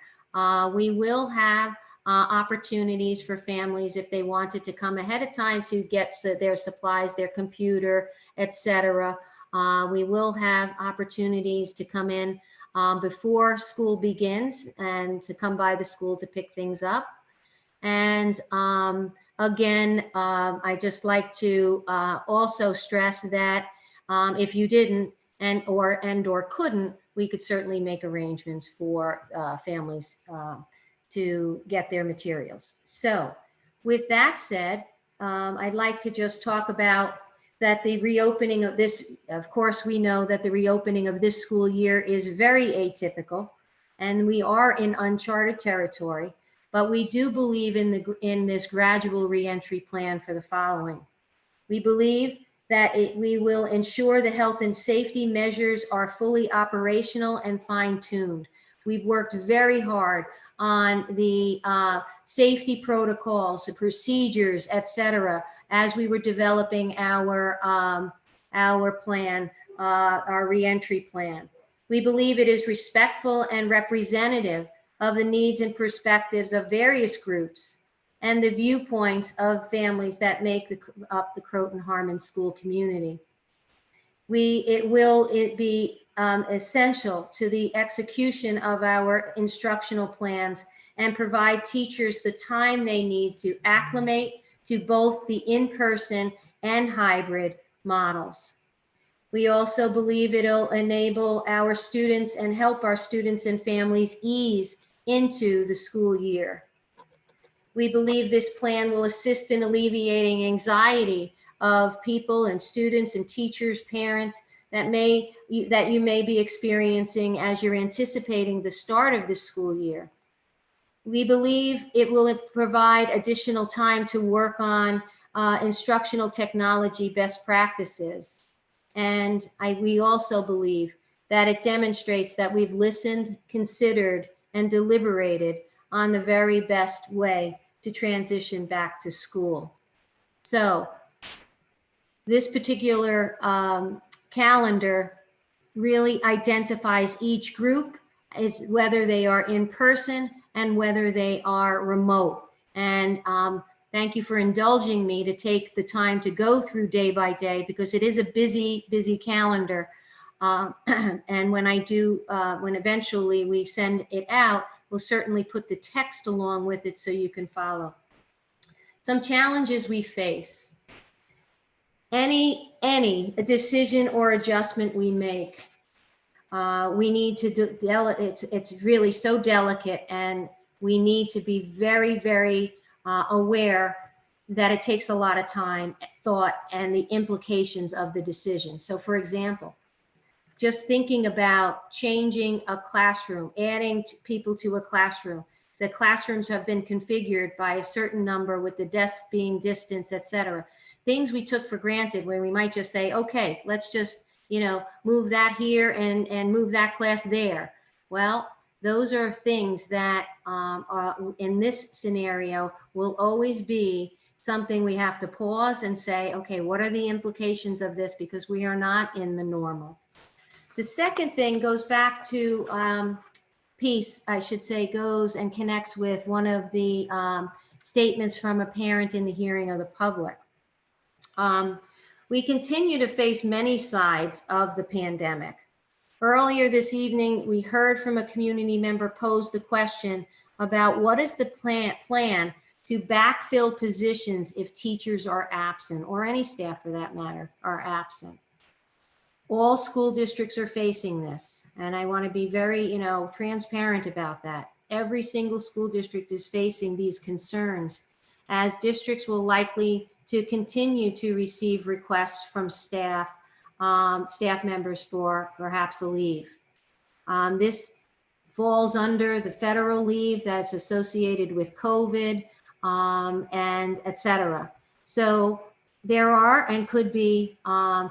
We will have opportunities for families if they wanted to come ahead of time to get their supplies, their computer, etc. We will have opportunities to come in before school begins and to come by the school to pick things up. And again, I just like to also stress that if you didn't and or couldn't, we could certainly make arrangements for families to get their materials. So with that said, I'd like to just talk about that the reopening of this, of course, we know that the reopening of this school year is very atypical, and we are in uncharted territory, but we do believe in this gradual reentry plan for the following. We believe that we will ensure the health and safety measures are fully operational and fine-tuned. We've worked very hard on the safety protocols, the procedures, et cetera, as we were developing our plan, our reentry plan. We believe it is respectful and representative of the needs and perspectives of various groups and the viewpoints of families that make up the Croton Harmon school community. It will be essential to the execution of our instructional plans and provide teachers the time they need to acclimate to both the in-person and hybrid models. We also believe it'll enable our students and help our students and families ease into the school year. We believe this plan will assist in alleviating anxiety of people and students and teachers, parents, that you may be experiencing as you're anticipating the start of the school year. We believe it will provide additional time to work on instructional technology best practices. And we also believe that it demonstrates that we've listened, considered, and deliberated on the very best way to transition back to school. So this particular calendar really identifies each group, it's whether they are in person and whether they are remote. And thank you for indulging me to take the time to go through day by day, because it is a busy, busy calendar. And when when eventually we send it out, we'll certainly put the text along with it so you can follow. Some challenges we face. Any decision or adjustment we make, we need to it's really so delicate, and we need to be very, very aware that it takes a lot of time, thought, and the implications of the decision. So for example, just thinking about changing a classroom, adding people to a classroom. The classrooms have been configured by a certain number with the desks being distanced, et cetera. Things we took for granted, where we might just say, okay, let's just, move that here and move that class there. Well, those are things that in this scenario will always be something we have to pause and say, okay, what are the implications of this? Because we are not in the normal. The second thing goes back to goes and connects with one of the statements from a parent in the hearing of the public. We continue to face many sides of the pandemic. Earlier this evening, we heard from a community member pose the question about what is the plan to backfill positions if teachers are absent, or any staff for that matter are absent. All school districts are facing this, and I want to be very, transparent about that. Every single school district is facing these concerns, as districts will likely to continue to receive requests from staff members for perhaps a leave. This falls under the federal leave that's associated with COVID, and et cetera. So there are and could be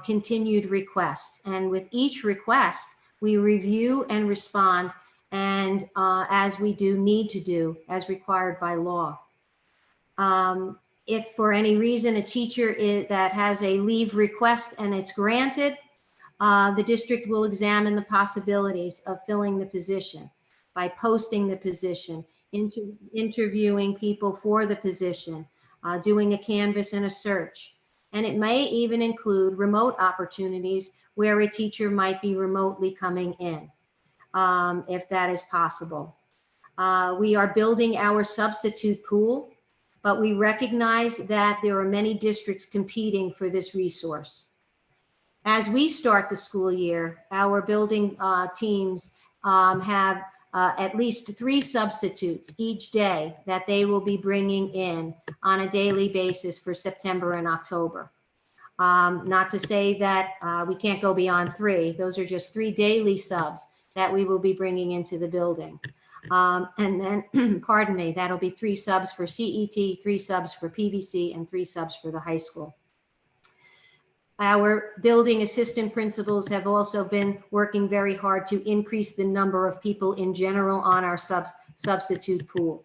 continued requests. And with each request, we review and respond, and as we need to do as required by law. If for any reason a teacher that has a leave request and it's granted, the district will examine the possibilities of filling the position by posting the position, interviewing people for the position, doing a canvass and a search. And it may even include remote opportunities where a teacher might be remotely coming in, if that is possible. We are building our substitute pool, but we recognize that there are many districts competing for this resource. As we start the school year, our building teams have at least 3 substitutes each day that they will be bringing in on a daily basis for September and October. Not to say that we can't go beyond 3. Those are just 3 daily subs that we will be bringing into the building. And then, pardon me, that'll be 3 subs for CET, 3 subs for PVC, and 3 subs for the high school. Our building assistant principals have also been working very hard to increase the number of people in general on our substitute pool.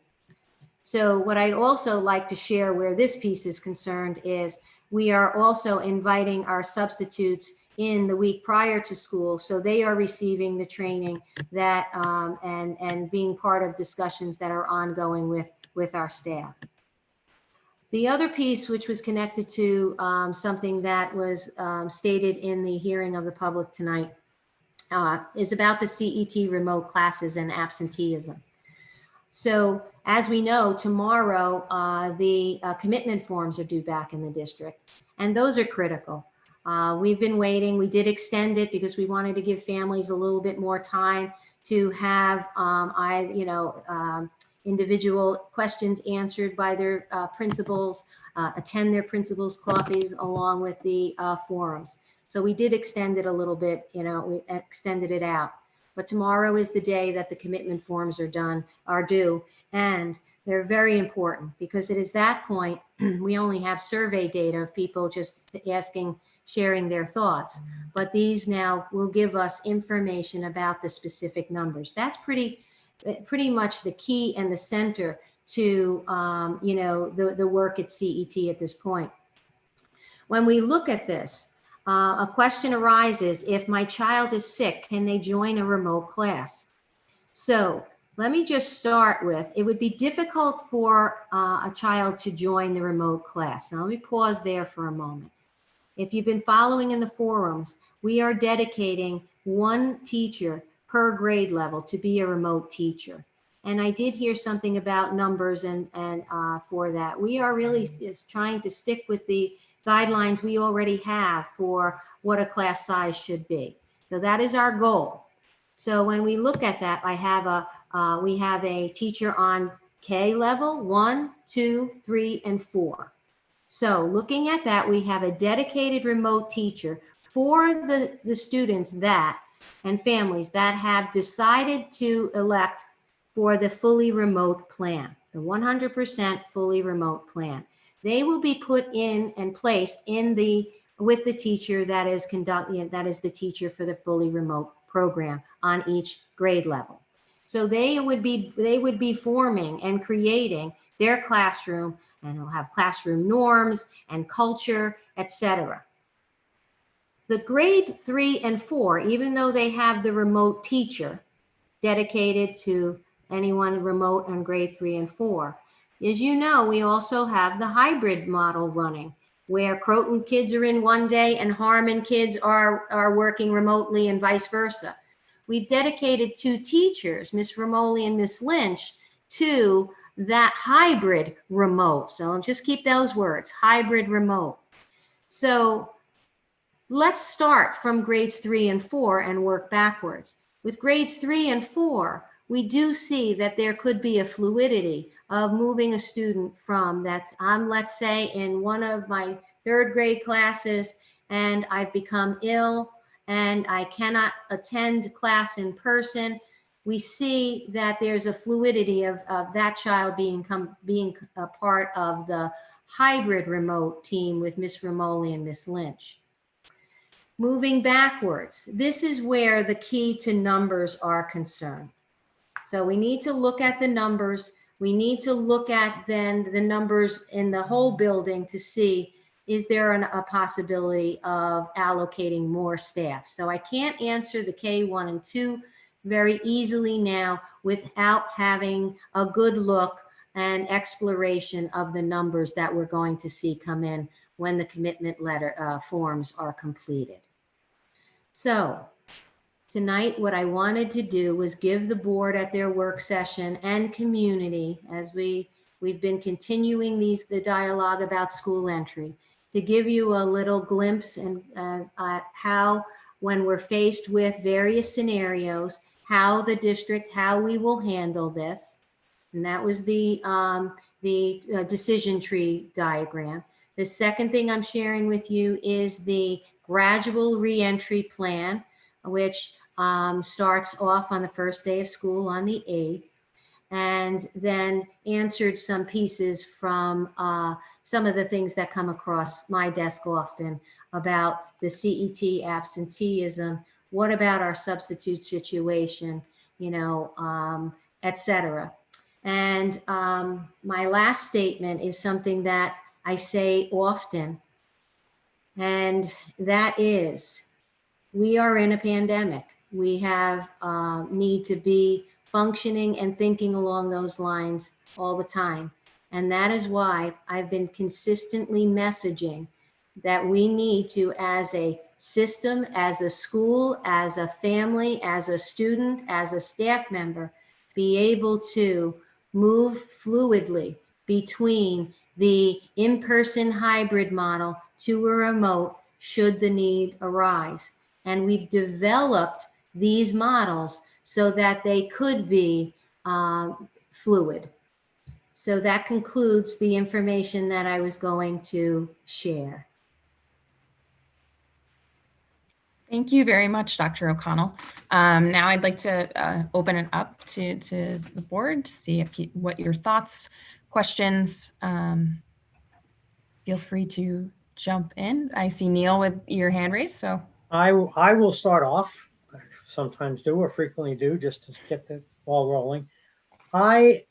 So what I'd also like to share where this piece is concerned is we are also inviting our substitutes in the week prior to school, so they are receiving the training that and being part of discussions that are ongoing with our staff. The other piece, which was connected to something that was stated in the hearing of the public tonight, is about the CET remote classes and absenteeism. So as we know, tomorrow the commitment forms are due back in the district, and those are critical. We've been waiting. We did extend it because we wanted to give families a little bit more time to have individual questions answered by their principals, attend their principals' coffees along with the forums. So we did extend it a little bit, we extended it out. But tomorrow is the day that the commitment forms are due. And they're very important because it is that point, we only have survey data of people just sharing their thoughts. But these now will give us information about the specific numbers. That's pretty much the key and the center to, the work at CET at this point. When we look at this, a question arises: if my child is sick, can they join a remote class? So let me just start with, it would be difficult for a child to join the remote class. Now let me pause there for a moment. If you've been following in the forums, we are dedicating one teacher per grade level to be a remote teacher. And I did hear something about numbers and for that. We are really just trying to stick with the guidelines we already have for what a class size should be. So that is our goal. So when we look at that, we have a teacher on K level, 1, 2, 3, and 4. So looking at that, we have a dedicated remote teacher for the students and families that have decided to elect for the fully remote plan, the 100% fully remote plan. They will be put in and placed with the teacher that is the teacher for the fully remote program on each grade level. So they would be forming and creating their classroom, and will have classroom norms and culture, etc. The grade 3 and 4, even though they have the remote teacher dedicated to anyone remote on grade 3 and 4, as you know, we also have the hybrid model running, where Croton kids are in one day and Harmon kids are working remotely and vice versa. We've dedicated 2 teachers, Miss Romoli and Miss Lynch, to that hybrid remote. So just keep those words, hybrid remote. So let's start from grades 3 and 4 and work backwards. With grades 3 and 4, we do see that there could be a fluidity of moving a student from let's say in one of my 3rd grade classes and I've become ill and I cannot attend class in person. We see that there's a fluidity of that child being a part of the hybrid remote team with Miss Romoli and Miss Lynch. Moving backwards, this is where the key to numbers are concerned. So we need to look at the numbers. We need to look at then the numbers in the whole building to see, is there a possibility of allocating more staff? So I can't answer the K1 and 2 very easily now without having a good look and exploration of the numbers that we're going to see come in when the commitment letter forms are completed. So tonight, what I wanted to do was give the board at their work session and community, as we've been continuing the dialogue about school entry, to give you a little glimpse and how, when we're faced with various scenarios, how we will handle this. And that was the decision tree diagram. The second thing I'm sharing with you is the gradual reentry plan, which starts off on the first day of school on the 8th, and then answered some pieces from some of the things that come across my desk often about the CET absenteeism. What about our substitute situation, et cetera. And my last statement is something that I say often, and that is, we are in a pandemic. We have need to be functioning and thinking along those lines all the time. And that is why I've been consistently messaging that we need to, as a system, as a school, as a family, as a student, as a staff member, be able to move fluidly between the in-person hybrid model to a remote should the need arise. And we've developed these models so that they could be fluid. So that concludes the information that I was going to share. Thank you very much, Dr. O'Connell. Now I'd like to open it up to the board to see what your thoughts, questions. Feel free to jump in. I see Neil with your hand raised, so. I will start off. I sometimes do or frequently do just to get the ball rolling. I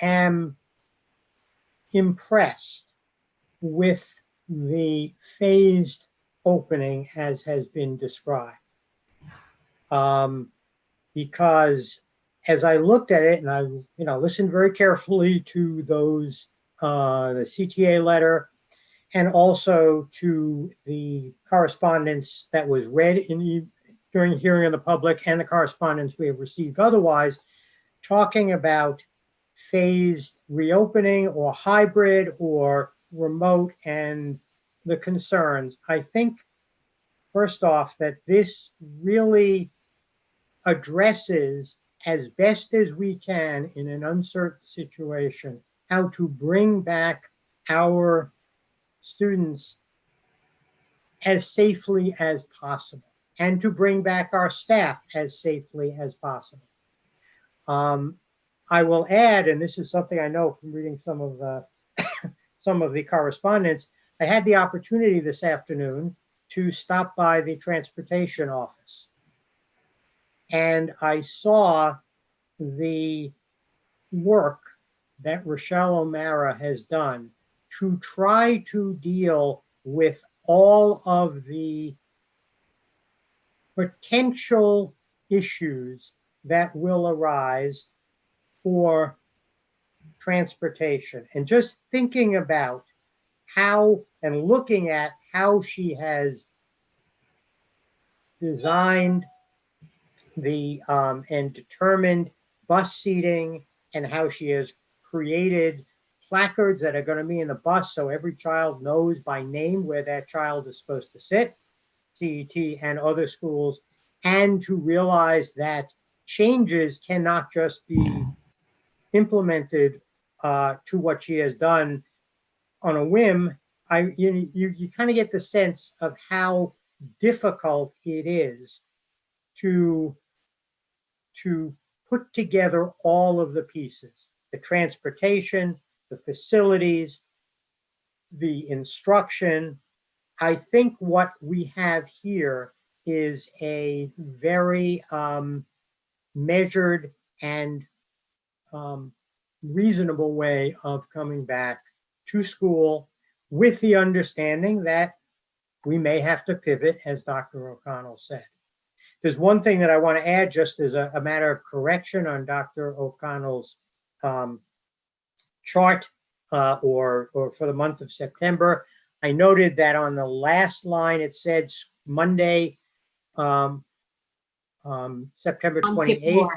am impressed with the phased opening as has been described. Because as I looked at it and I listened very carefully to those, the CTA letter, and also to the correspondence that was read during the hearing of the public and the correspondence we have received otherwise, talking about phased reopening or hybrid or remote and the concerns. I think, first off, that this really addresses as best as we can in an uncertain situation how to bring back our students as safely as possible and to bring back our staff as safely as possible. I will add, and this is something I know from reading some of the correspondence, I had the opportunity this afternoon to stop by the transportation office. And I saw the work that Rochelle O'Mara has done to try to deal with all of the potential issues that will arise for transportation. And just thinking about how and looking at how she has designed the and determined bus seating and how she has created placards that are going to be in the bus so every child knows by name where that child is supposed to sit, CET and other schools, and to realize that changes cannot just be implemented to what she has done on a whim. You kind of get the sense of how difficult it is to put together all of the pieces, the transportation, the facilities, the instruction. I think what we have here is a very measured and reasonable way of coming back to school, with the understanding that we may have to pivot, as Dr. O'Connell said. There's one thing that I want to add, just as a matter of correction on Dr. O'Connell's chart or for the month of September. I noted that on the last line it said Monday, September 28th.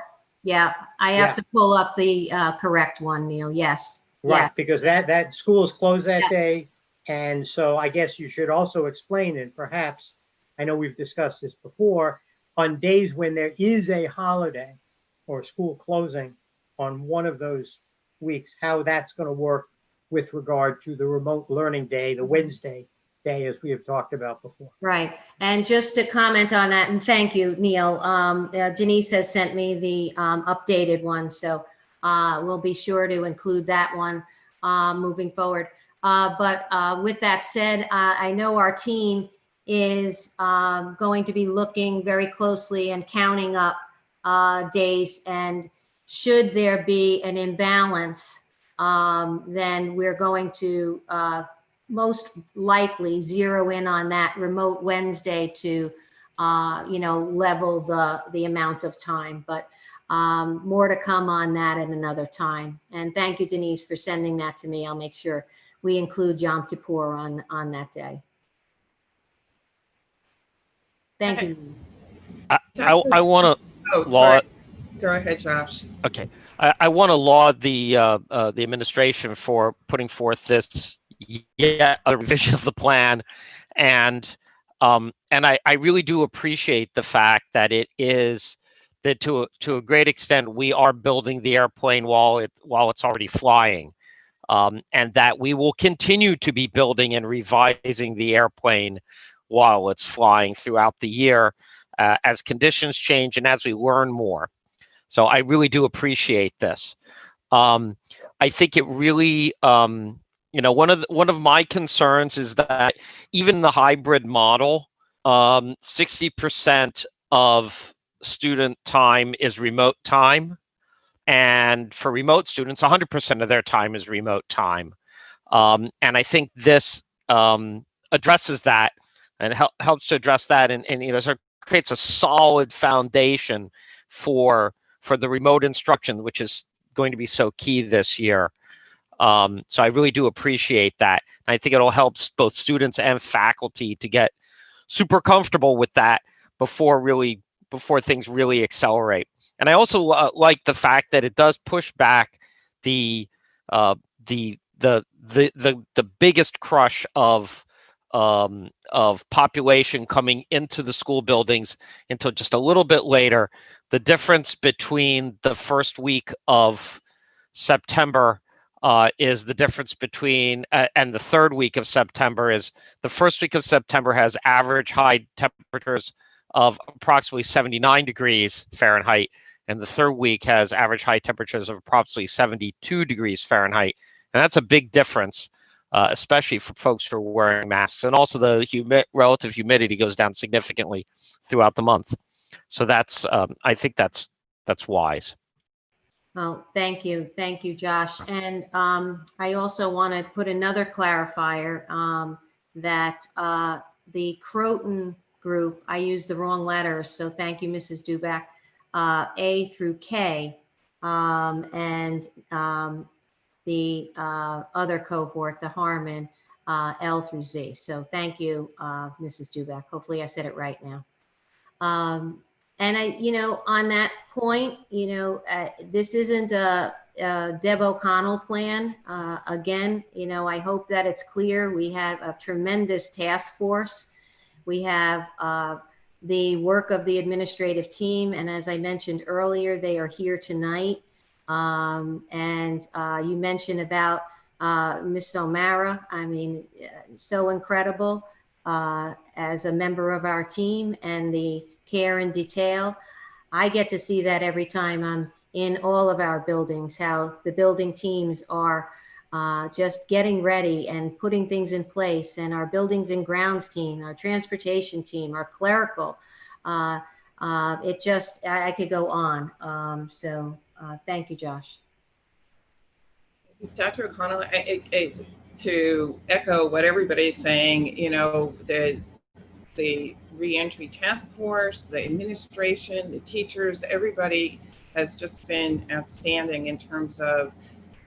Yeah, I have to pull up the correct one, Neil. Yes. Right, Yeah. because that school is closed that day. And so I guess you should also explain, and perhaps, I know we've discussed this before, on days when there is a holiday or school closing on one of those weeks, how that's going to work with regard to the remote learning day, the Wednesday day, as we have talked about before. Right. And just to comment on that, and thank you, Neil, Denise has sent me the updated one. So we'll be sure to include that one moving forward. But with that said, I know our team is going to be looking very closely and counting up days. And should there be an imbalance, then we're going to most likely zero in on that remote Wednesday to, level the amount of time. But more to come on that at another time. And thank you, Denise, for sending that to me. I'll make sure we include Yom Kippur on that day. Thank you. I want to. Oh, sorry. Go ahead, Josh. Okay, I want to laud the administration for putting forth this yet a revision of the plan, and I really do appreciate the fact that it is that to a great extent we are building the airplane while it's already flying, and that we will continue to be building and revising the airplane while it's flying throughout the year as conditions change and as we learn more. So I really do appreciate this. I think it really, one of my concerns is that even the hybrid model, 60% of student time is remote time. And for remote students, 100% of their time is remote time. And I think this addresses that and helps to address that, and sort of creates a solid foundation for the remote instruction, which is going to be so key this year. So I really do appreciate that. And I think it'll help both students and faculty to get super comfortable with that before things really accelerate. And I also like the fact that it does push back the biggest crush of population coming into the school buildings until just a little bit later. The difference between the first week of September is the difference between and the third week of September. Is the first week of September has average high temperatures of approximately 79 degrees Fahrenheit, and the third week has average high temperatures of approximately 72 degrees Fahrenheit. And that's a big difference, especially for folks who are wearing masks. And also the relative humidity goes down significantly throughout the month. So that's, I think that's wise. Well, thank you. Thank you, Josh. And I also want to put another clarifier that the Croton group, I used the wrong letters, so thank you, Mrs. Duback, A through K, and the other cohort, the Harmon, L through Z. So thank you, Mrs. Duback. Hopefully I said it right now. And on that point, this isn't a Deb O'Connell plan. Again, I hope that it's clear. We have a tremendous task force. We have the work of the administrative team. And as I mentioned earlier, they are here tonight. And you mentioned about Miss O'Mara. I mean, so incredible as a member of our team, and the care and detail. I get to see that every time I'm in all of our buildings, how the building teams are just getting ready and putting things in place, and our buildings and grounds team, our transportation team, our clerical. It just, I could go on. So thank you, Josh. Dr. O'Connell, to echo what everybody's saying, the reentry task force, the administration, the teachers, everybody has just been outstanding in terms of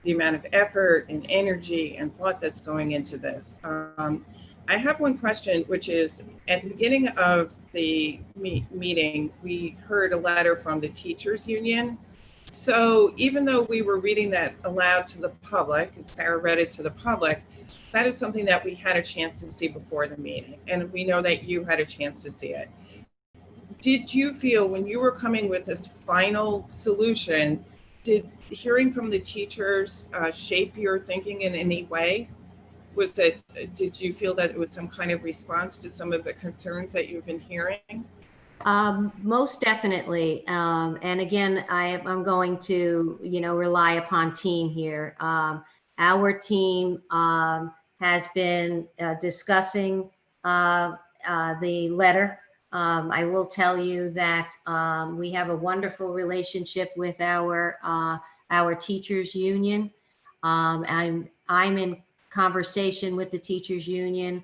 the amount of effort and energy and thought that's going into this. I have one question, which is, at the beginning of the meeting, we heard a letter from the teachers union. So even though we were reading that aloud to the public, and Sarah read it to the public, that is something that we had a chance to see before the meeting. And we know that you had a chance to see it. Did you feel, when you were coming with this final solution, did hearing from the teachers shape your thinking in any way? Did you feel that it was some kind of response to some of the concerns that you've been hearing? Most definitely. And again, I'm going to, rely upon team here. Our team has been discussing the letter. I will tell you that we have a wonderful relationship with our teachers union. I'm in conversation with the teachers union,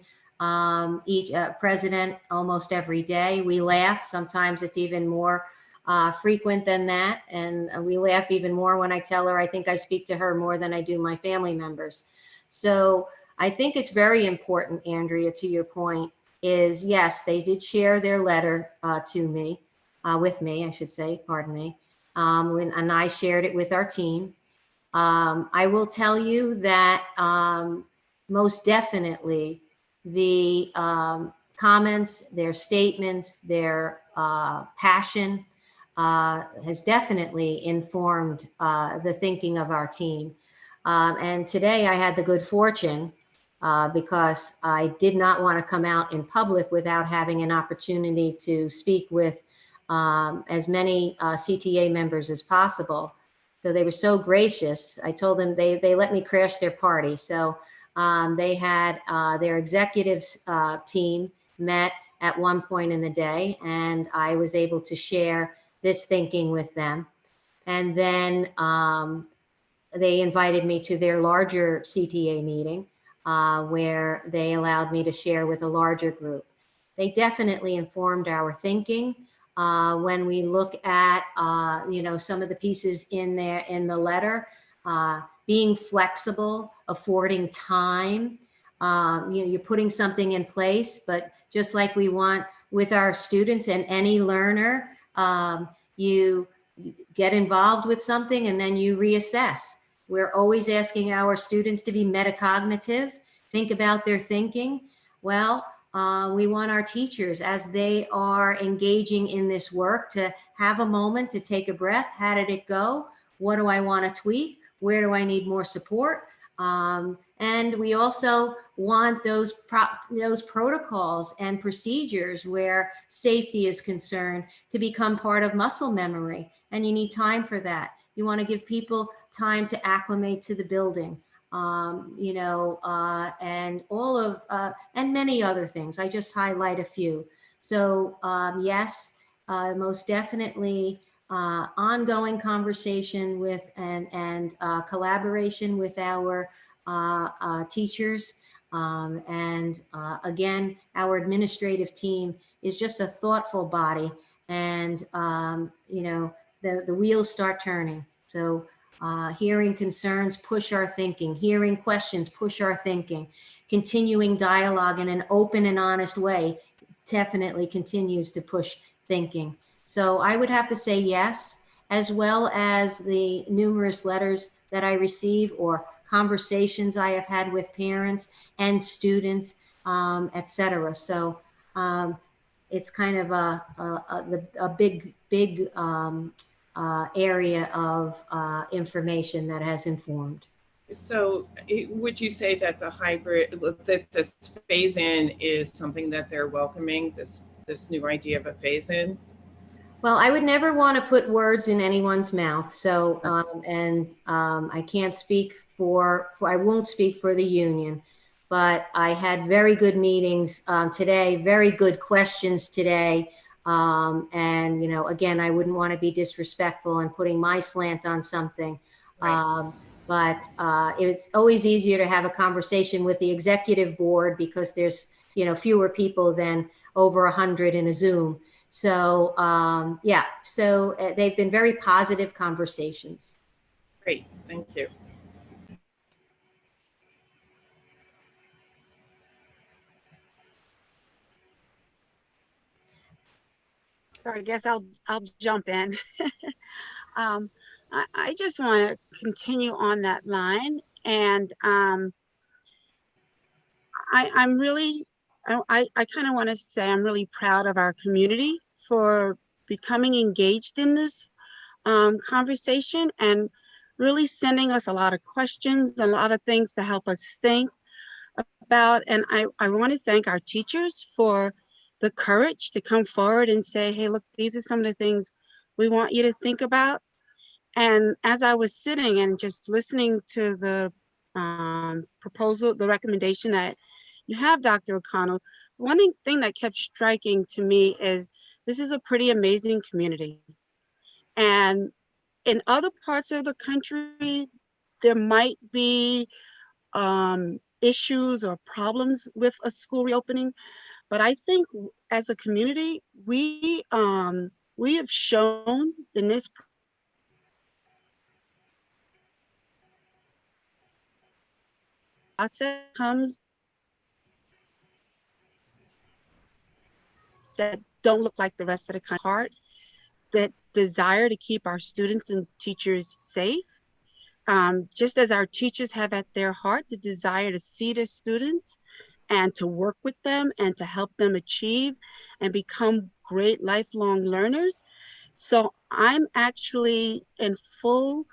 each president almost every day. We laugh. Sometimes it's even more frequent than that. And we laugh even more when I tell her I think I speak to her more than I do my family members. So I think it's very important, Andrea, to your point, is yes, they did share their letter to me, with me, I should say, pardon me. And I shared it with our team. I will tell you that most definitely the comments, their statements, their passion has definitely informed the thinking of our team. And today I had the good fortune because I did not want to come out in public without having an opportunity to speak with as many CTA members as possible. So they were so gracious. I told them they let me crash their party. So they had their executives team met at one point in the day, and I was able to share this thinking with them. And then they invited me to their larger CTA meeting where they allowed me to share with a larger group. They definitely informed our thinking. When we look at, some of the pieces in there in the letter, being flexible, affording time, you're putting something in place, but just like we want with our students and any learner, you get involved with something and then you reassess. We're always asking our students to be metacognitive, think about their thinking. Well, we want our teachers, as they are engaging in this work, to have a moment to take a breath. How did it go? What do I want to tweak? Where do I need more support? And we also want those protocols and procedures where safety is concerned to become part of muscle memory. And you need time for that. You want to give people time to acclimate to the building, and all of, and many other things. I just highlight a few. So yes, most definitely ongoing conversation with and collaboration with our teachers. Again, our administrative team is just a thoughtful body, and the wheels start turning. So hearing concerns push our thinking, hearing questions push our thinking, continuing dialogue in an open and honest way definitely continues to push thinking. So I would have to say yes, as well as the numerous letters that I receive or conversations I have had with parents and students, etc. So it's kind of a big area of information that has informed. So would you say that the hybrid, that this phase-in is something that they're welcoming, this new idea of a phase-in? Well, I would never want to put words in anyone's mouth. So, I can't speak I won't speak for the union, but I had very good meetings today, very good questions today. Again, I wouldn't want to be disrespectful and putting my slant on something. Right. But it's always easier to have a conversation with the executive board because there's, fewer people than over 100 in a Zoom. So they've been very positive conversations. Great, thank you. I guess I'll jump in. I just want to continue on that line, and I'm really, I kind of want to say I'm really proud of our community for becoming engaged in this conversation and really sending us a lot of questions and a lot of things to help us think about. And I want to thank our teachers for the courage to come forward and say, hey, look, these are some of the things we want you to think about. And as I was sitting and just listening to the proposal, the recommendation that you have, Dr. O'Connell, one thing that kept striking to me is this is a pretty amazing community. And in other parts of the country, there might be issues or problems with a school reopening. But I think as a community, we have shown in this process comes that don't look like the rest of the country, heart, that desire to keep our students and teachers safe. Just as our teachers have at their heart the desire to see their students and to work with them and to help them achieve and become great lifelong learners. So I'm actually in full,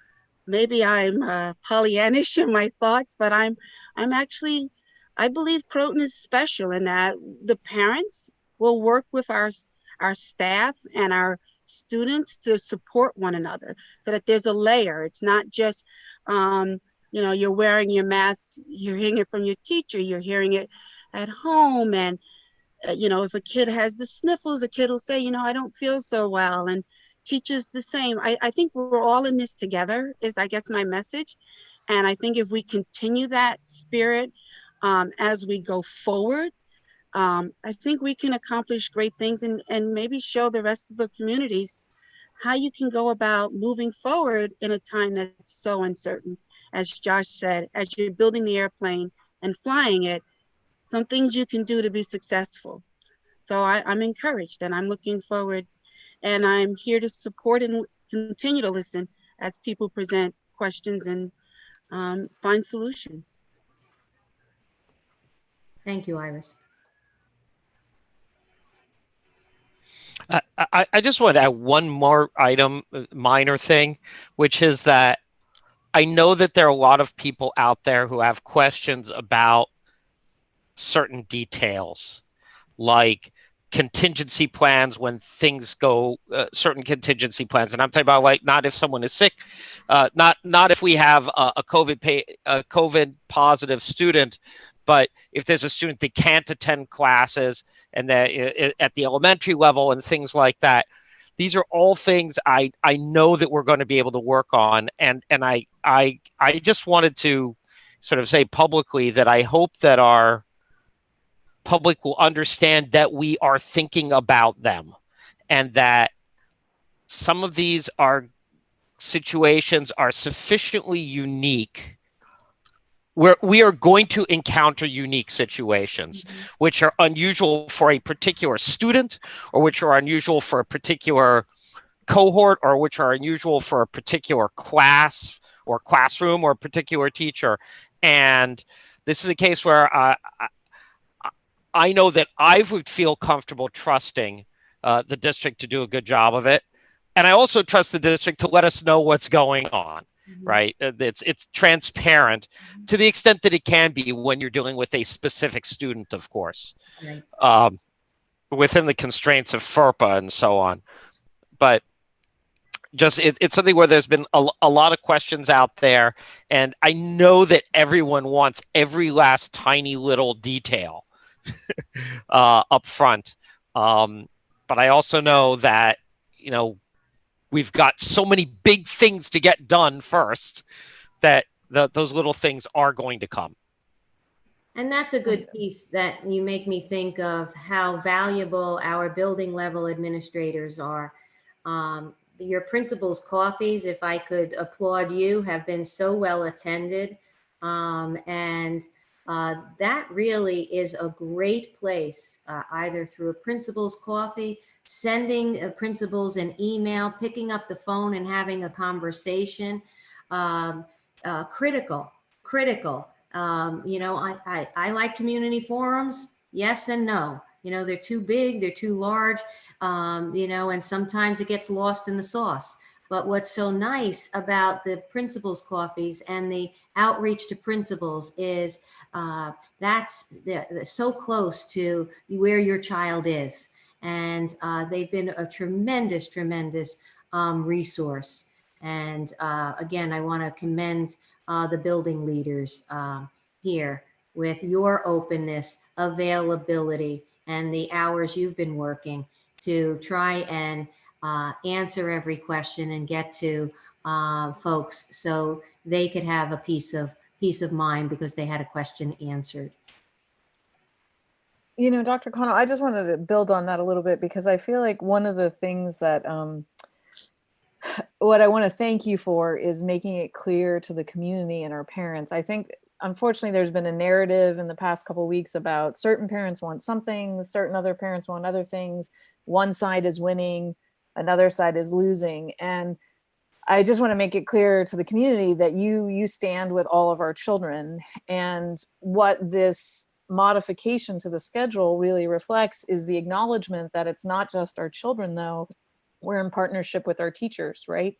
maybe I'm Pollyannish in my thoughts, but I'm actually I believe Croton is special in that the parents will work with our staff and our students to support one another so that there's a layer. It's not just, you're wearing your mask, you're hearing it from your teacher, you're hearing it at home. And, if a kid has the sniffles, a kid will say, I don't feel so well. And teachers the same. I think we're all in this together is, I guess, my message. And I think if we continue that spirit as we go forward, I think we can accomplish great things and maybe show the rest of the communities how you can go about moving forward in a time that's so uncertain. As Josh said, as you're building the airplane and flying it, some things you can do to be successful. So I'm encouraged and I'm looking forward, and I'm here to support and continue to listen as people present questions and find solutions. Thank you, Iris. I just want to add one more item, minor thing, which is that I know that there are a lot of people out there who have questions about certain details, like contingency plans when things go, certain contingency plans. And I'm talking about like not if someone is sick, not if we have a COVID positive student, but if there's a student that can't attend classes and that at the elementary level and things like that. These are all things I know that we're going to be able to work on. And I just wanted to sort of say publicly that I hope that our public will understand that we are thinking about them and that some of these situations are sufficiently unique where we are going to encounter unique situations, which are unusual for a particular student or which are unusual for a particular cohort or which are unusual for a particular class or classroom or a particular teacher. And this is a case where I know that I would feel comfortable trusting the district to do a good job of it. And I also trust the district to let us know what's going on, right? It's transparent to the extent that it can be when you're dealing with a specific student, of course, Right. within the constraints of FERPA and so on. But just it's something where there's been a lot of questions out there. And I know that everyone wants every last tiny little detail up front. But I also know that, we've got so many big things to get done first that those little things are going to come. And that's a good piece that you make me think of how valuable our building level administrators are. Your principals' coffees, if I could applaud you, have been so well attended. And that really is a great place, either through a principal's coffee, sending principals an email, picking up the phone and having a conversation. Critical. I like community forums, yes and no. They're too big, they're too large, and sometimes it gets lost in the sauce. But what's so nice about the principals' coffees and the outreach to principals is they're so close to where your child is. And they've been a tremendous resource. And again, I want to commend the building leaders here with your openness, availability, and the hours you've been working to try and answer every question and get to folks so they could have a peace of mind because they had a question answered. Dr. Connell, I just wanted to build on that a little bit because I feel like one of the things that what I want to thank you for is making it clear to the community and our parents. I think, unfortunately, there's been a narrative in the past couple of weeks about certain parents want something, certain other parents want other things. One side is winning, another side is losing. And I just want to make it clear to the community that you stand with all of our children. And what this modification to the schedule really reflects is the acknowledgement that it's not just our children, though. We're in partnership with our teachers, right?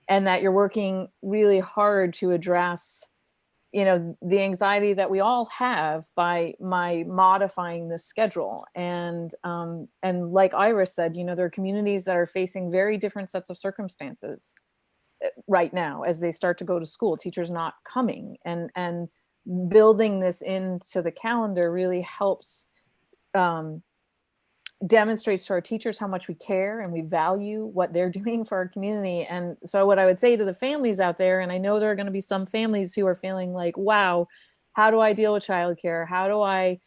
And that you're working really hard to address, the anxiety that we all have by modifying this schedule. And like Iris said, there are communities that are facing very different sets of circumstances right now as they start to go to school, teachers not coming, and building this into the calendar really helps demonstrates to our teachers how much we care and we value what they're doing for our community. And so what I would say to the families out there, and I know there are going to be some families who are feeling like, wow, how do I deal with childcare? How do I,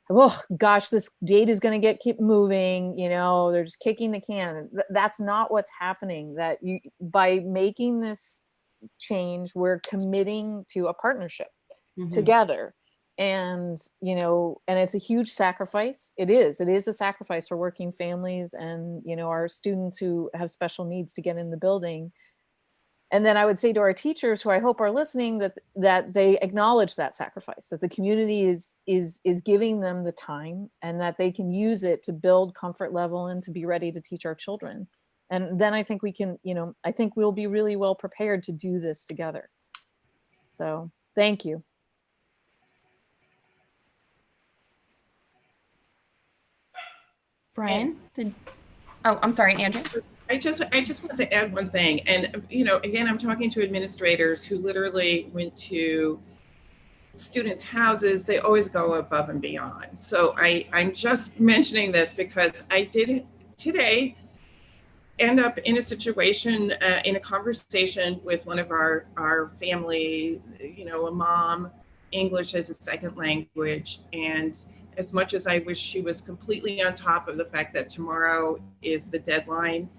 oh gosh, this date is going to keep moving, they're just kicking the can. That's not what's happening. That by making this change, we're committing to a partnership together. And and it's a huge sacrifice. It is a sacrifice for working families and our students who have special needs to get in the building. And then I would say to our teachers, who I hope are listening, that they acknowledge that sacrifice, that the community is giving them the time, and that they can use it to build comfort level and to be ready to teach our children. And then I think we can, I think we'll be really well prepared to do this together. So thank you. Brian, oh, I'm sorry, Andrew. I just wanted to add one thing. And, again, I'm talking to administrators who literally went to students' houses. They always go above and beyond. So I'm just mentioning this because I did today end up in a situation, in a conversation with one of our family, a mom, English as a second language. And as much as I wish she was completely on top of the fact that tomorrow is the deadline,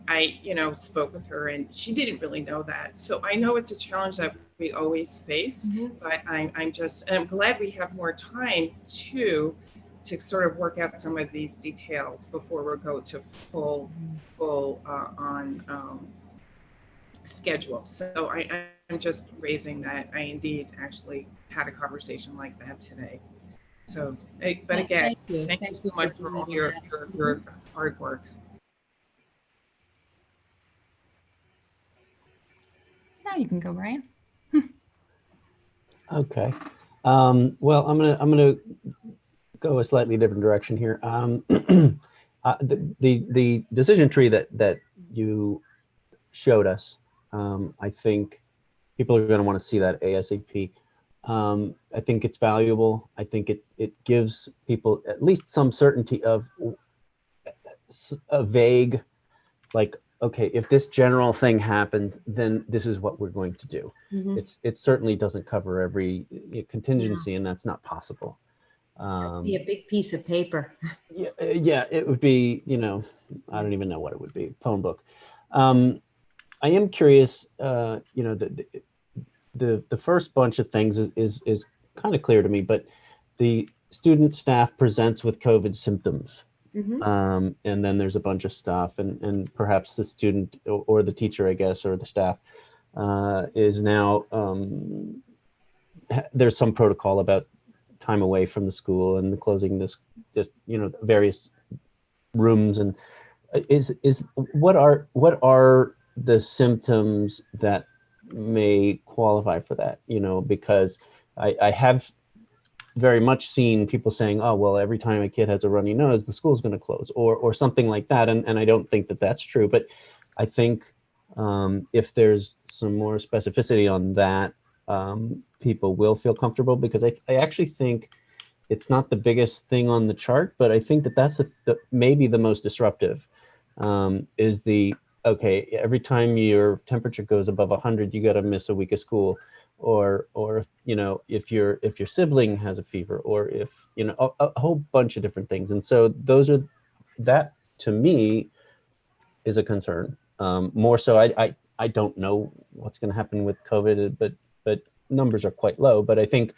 I, spoke with her and she didn't really know that. So I know it's a challenge that we always face, but I'm glad we have more time to sort of work out some of these details before we go to full on schedule. So I'm just raising that. I indeed actually had a conversation like that today. So, but again, thank you so much for all your hard work. Now you can go, Brian. Okay. Well, I'm gonna go a slightly different direction here. The decision tree that you showed us, I think people are going to want to see that ASAP. I think it's valuable. I think it gives people at least some certainty of a vague, like, okay, if this general thing happens, then this is what we're going to do. It certainly doesn't cover every contingency, and that's not possible. Be a big piece of paper. Yeah, it would be, I don't even know what it would be, phone book. I am curious, the first bunch of things is kind of clear to me, but the student staff presents with COVID symptoms. And then there's a bunch of stuff, and perhaps the student or the teacher, I guess, or the staff is now, there's some protocol about time away from the school and the closing this various rooms. And what are the symptoms that may qualify for that? Because I have very much seen people saying, oh, well, every time a kid has a runny nose, the school's going to close, or something like that. And I don't think that that's true, but I think if there's some more specificity on that, people will feel comfortable, because I actually think it's not the biggest thing on the chart, but I think that that's maybe the most disruptive, is okay, every time your temperature goes above 100, you got to miss a week of school, or if your sibling has a fever, or if a whole bunch of different things. And so that to me is a concern. More so, I don't know what's going to happen with COVID, but numbers are quite low. But I think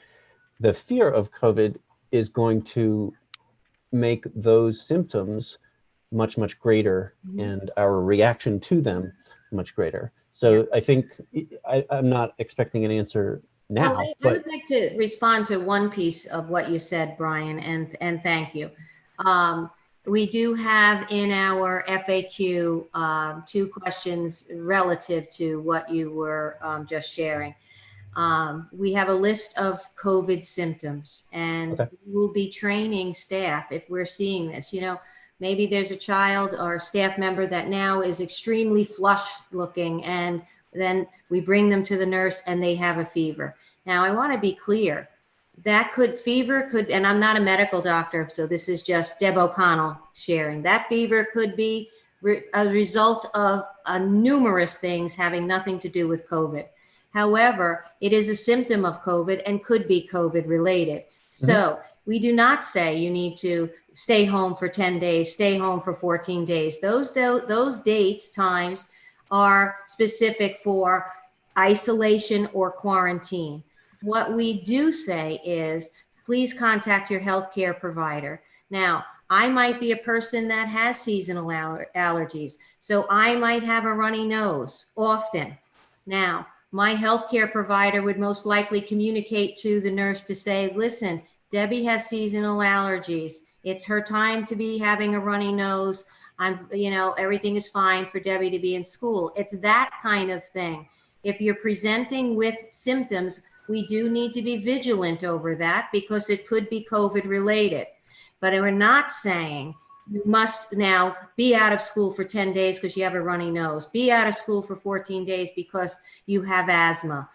the fear of COVID is going to make those symptoms much, much greater, and our reaction to them much greater. So I think I'm not expecting an answer now. Well, I would like to respond to one piece of what you said, Brian, and thank you. We do have in our FAQ 2 questions relative to what you were just sharing. We have a list of COVID symptoms, and Okay. we will be training staff if we're seeing this. You know, maybe there's a child or staff member that now is extremely flushed looking, and then we bring them to the nurse and they have a fever. Now, I want to be clear. That fever could, and I'm not a medical doctor, so this is just Deb O'Connell sharing. That fever could be a result of numerous things having nothing to do with COVID. However, it is a symptom of COVID and could be COVID related. So we do not say you need to stay home for 10 days, stay home for 14 days. Those dates, times are specific for isolation or quarantine. What we do say is, please contact your healthcare provider. Now, I might be a person that has seasonal allergies, so I might have a runny nose often. Now, my healthcare provider would most likely communicate to the nurse to say, listen, Debbie has seasonal allergies. It's her time to be having a runny nose. Everything is fine for Debbie to be in school. It's that kind of thing. If you're presenting with symptoms, we do need to be vigilant over that because it could be COVID related. But we're not saying you must now be out of school for 10 days because you have a runny nose, be out of school for 14 days because you have asthma,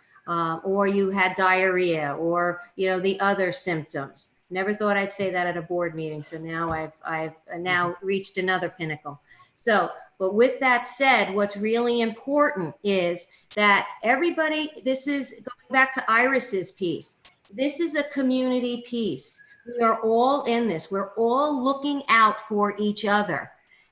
or you had diarrhea, or, the other symptoms. Never thought I'd say that at a board meeting. So now I've now reached another pinnacle. So, but with that said, what's really important is that everybody, this is going back to Iris's piece. This is a community piece. We are all in this. We're all looking out for each other.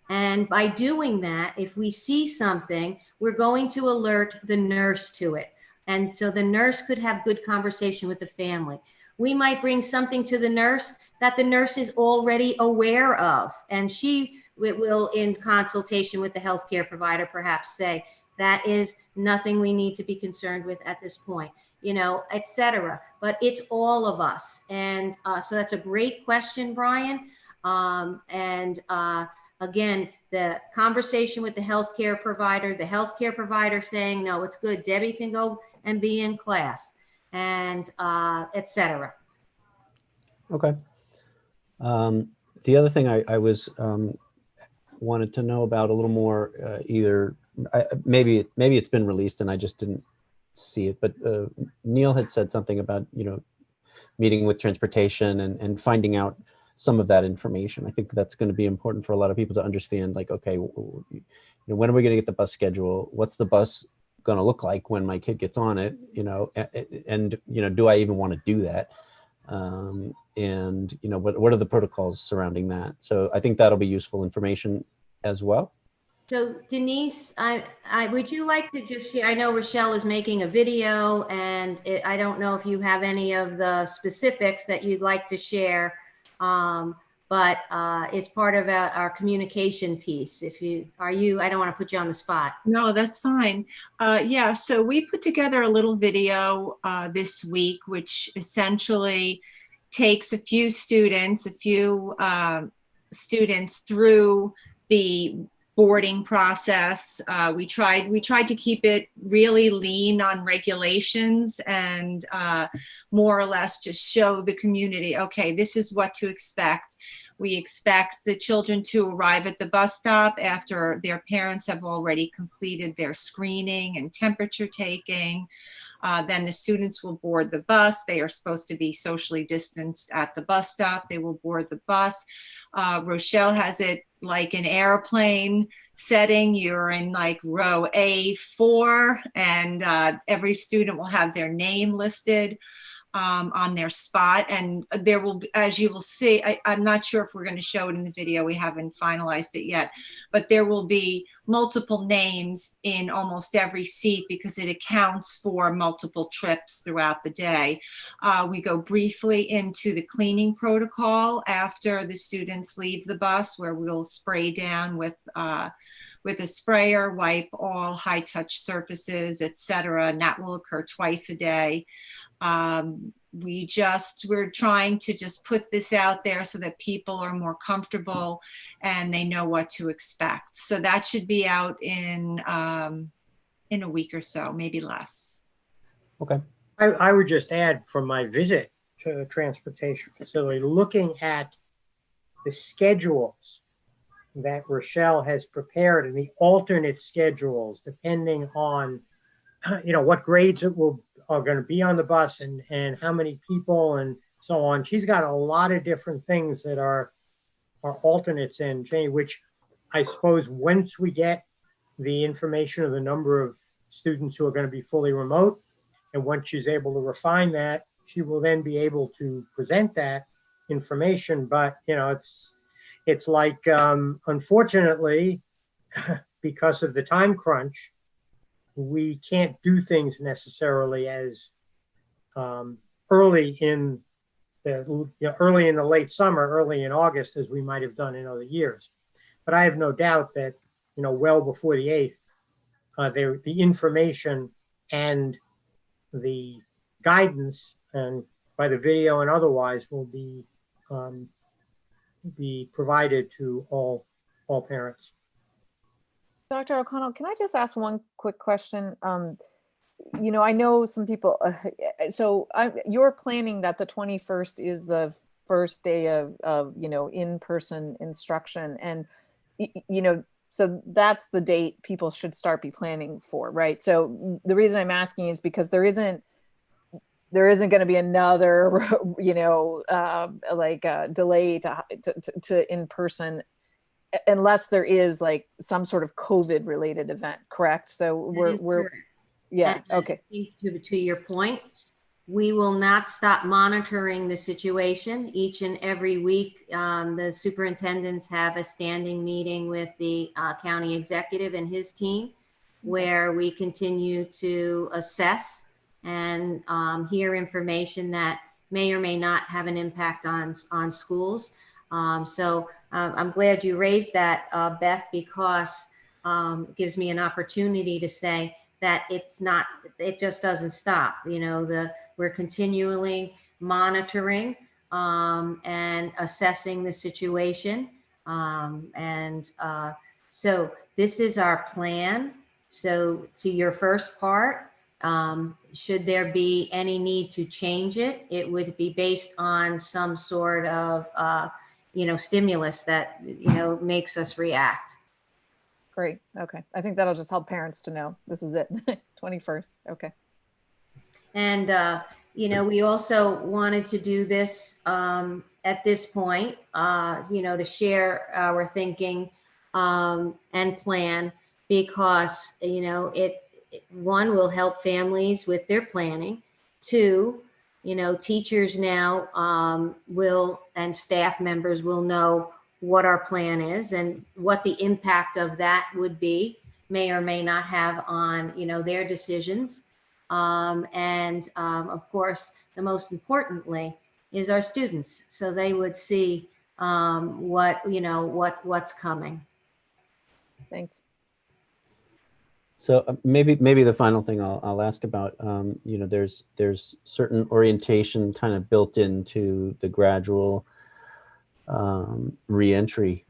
And by doing that, if we see something, we're going to alert the nurse to it. And so the nurse could have good conversation with the family. We might bring something to the nurse that the nurse is already aware of. And she will, in consultation with the healthcare provider, perhaps say, that is nothing we need to be concerned with at this point, et cetera. But it's all of us. And so that's a great question, Brian. Again, the conversation with the healthcare provider saying, no, it's good. Debbie can go and be in class, and et cetera. Okay. The other thing I was wanted to know about a little more, maybe it's been released and I just didn't see it, but Neil had said something about, meeting with transportation and finding out some of that information. I think that's going to be important for a lot of people to understand, like, okay, when are we going to get the bus schedule? What's the bus going to look like when my kid gets on it? And do I even want to do that? What are the protocols surrounding that? So I think that'll be useful information as well. So Denise, would you like to just share? I know Rochelle is making a video, and I don't know if you have any of the specifics that you'd like to share, but it's part of our communication piece. I don't want to put you on the spot. No, that's fine. Yeah, so we put together a little video this week, which essentially takes a few students through the boarding process. We tried to keep it really lean on regulations and more or less just show the community, okay, this is what to expect. We expect the children to arrive at the bus stop after their parents have already completed their screening and temperature taking. Then the students will board the bus. They are supposed to be socially distanced at the bus stop. They will board the bus. Rochelle has it like an airplane setting. You're in like row A4, and every student will have their name listed on their spot. And there will, as you will see, I'm not sure if we're going to show it in the video. We haven't finalized it yet, but there will be multiple names in almost every seat because it accounts for multiple trips throughout the day. We go briefly into the cleaning protocol after the students leave the bus, where we'll spray down with a sprayer, wipe all high touch surfaces, etc. And that will occur twice a day. We're trying to just put this out there so that people are more comfortable and they know what to expect. So that should be out in a week or so, maybe less. Okay, I would just add from my visit to the transportation facility, looking at the schedules that Rochelle has prepared and the alternate schedules depending on what grades are going to be on the bus and how many people and so on. She's got a lot of different things that are alternates in Jane, which I suppose once we get the information of the number of students who are going to be fully remote, and once she's able to refine that, she will then be able to present that information. But it's like unfortunately, because of the time crunch, we can't do things necessarily as early in the late summer, early in August, as we might have done in other years. But I have no doubt that well before the 8th, the information and the guidance, and by the video and otherwise, will be provided to all parents. Dr. O'Connell, can I just ask one quick question? I know some people, you're planning that the 21st is the first day of in-person instruction. And, so that's the date people should start be planning for, right? So the reason I'm asking is because there isn't going to be another, delay to in-person unless there is like some sort of COVID related event, correct? So we're yeah, okay. To your point, we will not stop monitoring the situation each and every week. The superintendents have a standing meeting with the county executive and his team, where we continue to assess and hear information that may or may not have an impact on schools. So I'm glad you raised that, Beth, because it gives me an opportunity to say that it just doesn't stop. We're continually monitoring and assessing the situation. So this is our plan. So to your first part, should there be any need to change it, it would be based on some sort of, stimulus that, makes us react. Great. Okay. I think that'll just help parents to know this is it. 21st. Okay. And, we also wanted to do this at this point, to share our thinking and plan, because, one, will help families with their planning. Two, teachers now will, and staff members will know what our plan is and what the impact of that would be, may or may not have on, their decisions. Of course, the most importantly is our students. So they would see what's coming. Thanks. So maybe the final thing I'll ask about, there's certain orientation kind of built into the gradual reentry.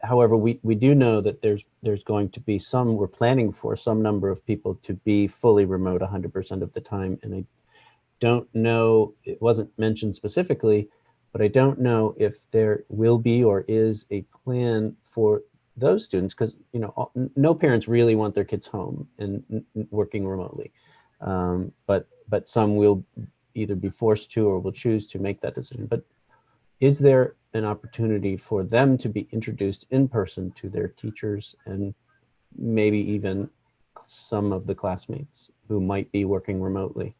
However, we do know that there's going to be we're planning for some number of people to be fully remote 100% of the time. And I don't know, it wasn't mentioned specifically, but I don't know if there will be or is a plan for those students, because no parents really want their kids home and working remotely, but some will either be forced to or will choose to make that decision. But is there an opportunity for them to be introduced in person to their teachers and maybe even some of the classmates who might be working remotely?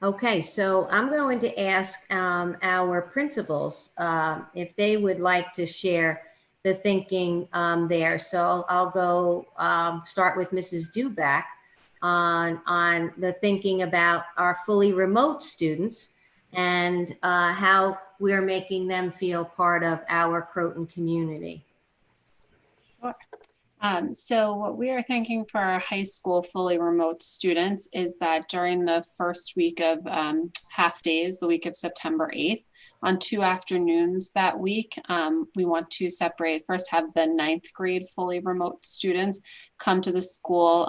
Okay, so I'm going to ask our principals if they would like to share the thinking there. So I'll go start with Mrs. Duback on the thinking about our fully remote students and how we're making them feel part of our Croton community. Sure. So what we are thinking for our high school fully remote students is that during the first week of half days, the week of September 8th, on 2 afternoons that week, we want to separate, first have the 9th grade fully remote students come to the school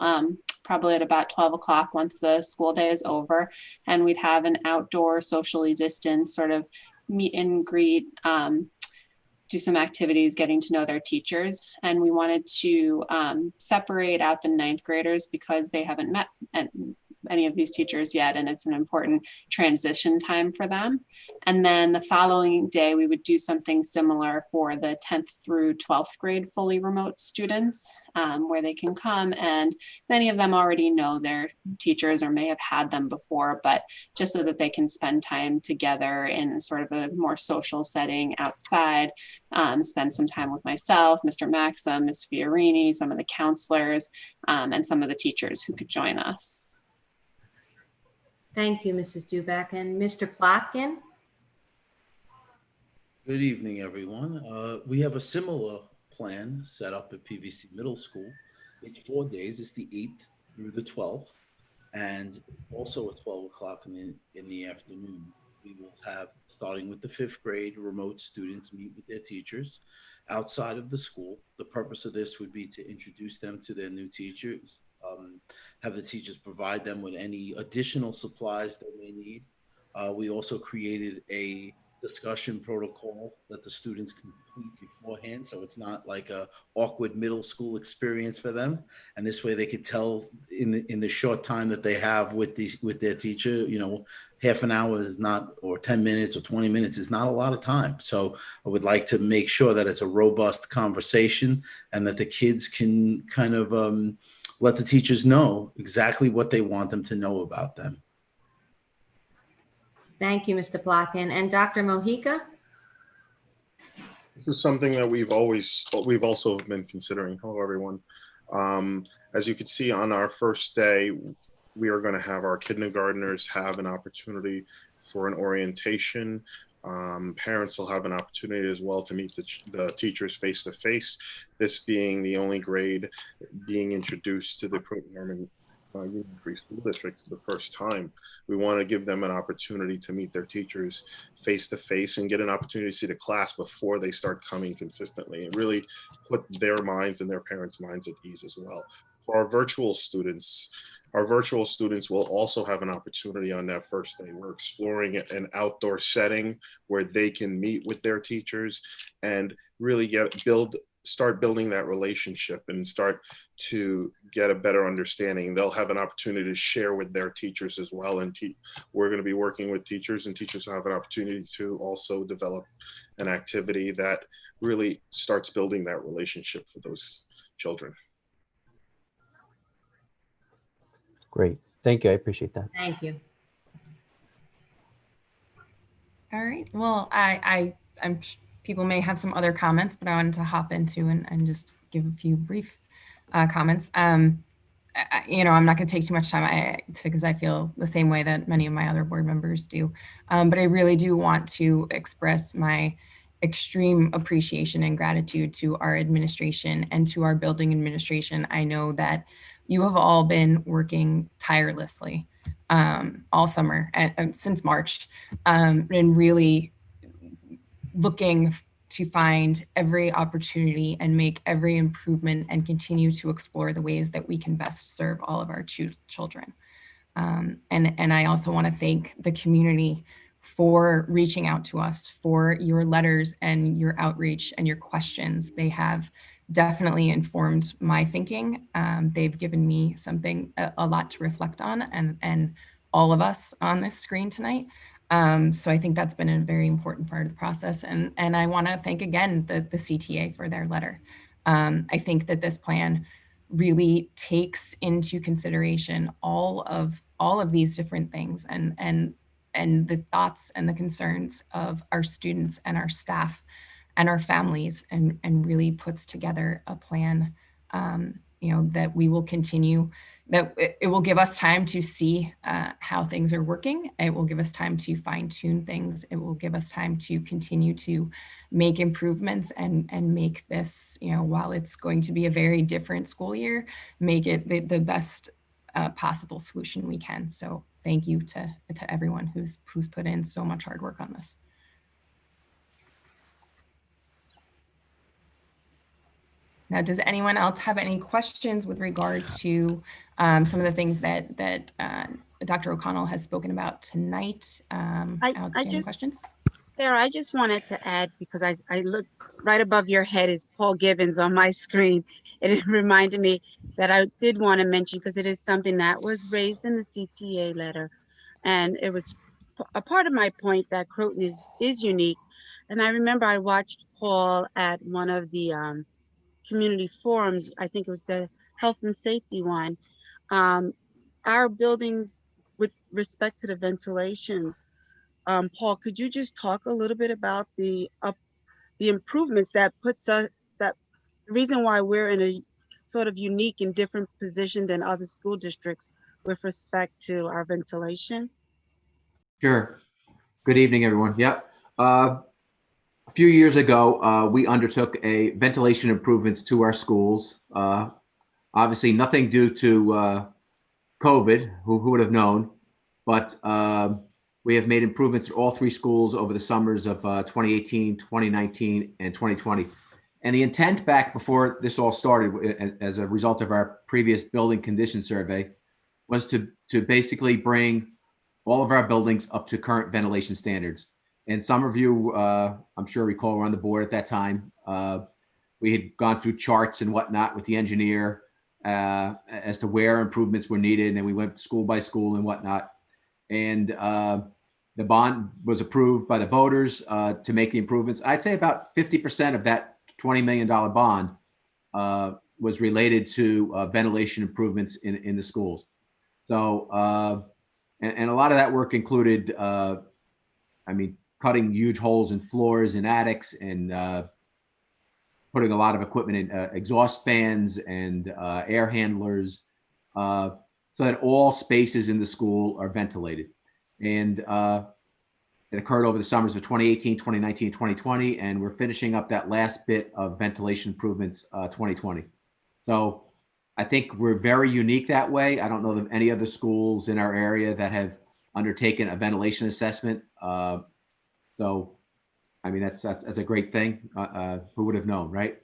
probably at about 12 o'clock once the school day is over. And we'd have an outdoor socially distanced sort of meet and greet, do some activities, getting to know their teachers. And we wanted to separate out the ninth graders because they haven't met any of these teachers yet, and it's an important transition time for them. And then the following day, we would do something similar for the 10th through 12th grade fully remote students, where they can come, and many of them already know their teachers or may have had them before, but just so that they can spend time together in sort of a more social setting outside, spend some time with myself, Mr. Maxim, Ms. Fiorini, some of the counselors, and some of the teachers who could join us. Thank you, Mrs. Duback. And Mr. Plotkin? Good evening, everyone. We have a similar plan set up at PVC Middle School. It's 4 days. It's the 8th through the 12th, and also at 12 o'clock in the afternoon. We will have, starting with the 5th grade, remote students meet with their teachers outside of the school. The purpose of this would be to introduce them to their new teachers, have the teachers provide them with any additional supplies they may need. We also created a discussion protocol that the students complete beforehand, so it's not like a awkward middle school experience for them. And this way they could tell in the short time that they have with their teacher, you know, half an hour is not, or 10 minutes or 20 minutes is not a lot of time. So I would like to make sure that it's a robust conversation and that the kids can kind of let the teachers know exactly what they want them to know about them. Thank you, Mr. Plotkin. And Dr. Mojica? This is something that we've also been considering. Hello, everyone. As you can see on our first day, we are going to have our kindergartners have an opportunity for an orientation. Parents will have an opportunity as well to meet the teachers face to face. This being the only grade being introduced to the Norman Union Free School District for the first time. We want to give them an opportunity to meet their teachers face to face and get an opportunity to see the class before they start coming consistently, and really put their minds and their parents' minds at ease as well. For our virtual students will also have an opportunity on that first day. We're exploring an outdoor setting where they can meet with their teachers and really start building that relationship and start to get a better understanding. They'll have an opportunity to share with their teachers as well. And we're going to be working with teachers, and teachers will have an opportunity to also develop an activity that really starts building that relationship for those children. Great. Thank you. I appreciate that. Thank you. All right. Well, I'm people may have some other comments, but I wanted to hop into and just give a few brief comments. You know, I'm not going to take too much time because I feel the same way that many of my other board members do. But I really do want to express my extreme appreciation and gratitude to our administration and to our building administration. I know that you have all been working tirelessly all summer and since March, and really looking to find every opportunity and make every improvement and continue to explore the ways that we can best serve all of our children. And I also want to thank the community for reaching out to us, for your letters and your outreach and your questions. They have definitely informed my thinking. They've given me something, a lot to reflect on, and all of us on this screen tonight. So I think that's been a very important part of the process. And I want to thank again the CTA for their letter. I think that this plan really takes into consideration all of these different things and the thoughts and the concerns of our students and our staff and our families, and really puts together a plan, you know, that we will continue, that it will give us time to see how things are working. It will give us time to fine tune things. It will give us time to continue to make improvements and make this, you know, while it's going to be a very different school year, make it the best possible solution we can. So thank you to everyone who's put in so much hard work on this. Now, does anyone else have any questions with regard to some of the things that Dr. O'Connell has spoken about tonight? I Outstanding just, questions? Sarah, I just wanted to add, because I look right above your head is Paul Gibbons on my screen. And it reminded me that I did want to mention, because it is something that was raised in the CTA letter. And it was a part of my point that Croton is unique. And I remember I watched Paul at one of the community forums. I think it was the health and safety one. Um, our buildings, with respect to the ventilations, Paul, could you just talk a little bit about the improvements that puts us, that the reason why we're in a sort of unique and different position than other school districts with respect to our ventilation? Sure. Good evening, everyone. Yep. A few years ago, we undertook a ventilation improvements to our schools. Obviously, nothing due to COVID, who would have known, but we have made improvements at all three schools over the summers of 2018, 2019, and 2020. And the intent back before this all started, as a result of our previous building condition survey, was to basically bring all of our buildings up to current ventilation standards. And some of you, I'm sure recall, were on the board at that time. We had gone through charts and whatnot with the engineer as to where improvements were needed. And then we went school by school and whatnot. And the bond was approved by the voters to make the improvements. I'd say about 50% of that $20 million bond was related to ventilation improvements in the schools. So, and a lot of that work included, cutting huge holes in floors and attics, and putting a lot of equipment in exhaust fans and air handlers, so that all spaces in the school are ventilated. And it occurred over the summers of 2018, 2019, 2020, and we're finishing up that last bit of ventilation improvements 2020. So I think we're very unique that way. I don't know of any other schools in our area that have undertaken a ventilation assessment. So, I mean, that's a great thing. Who would have known, right?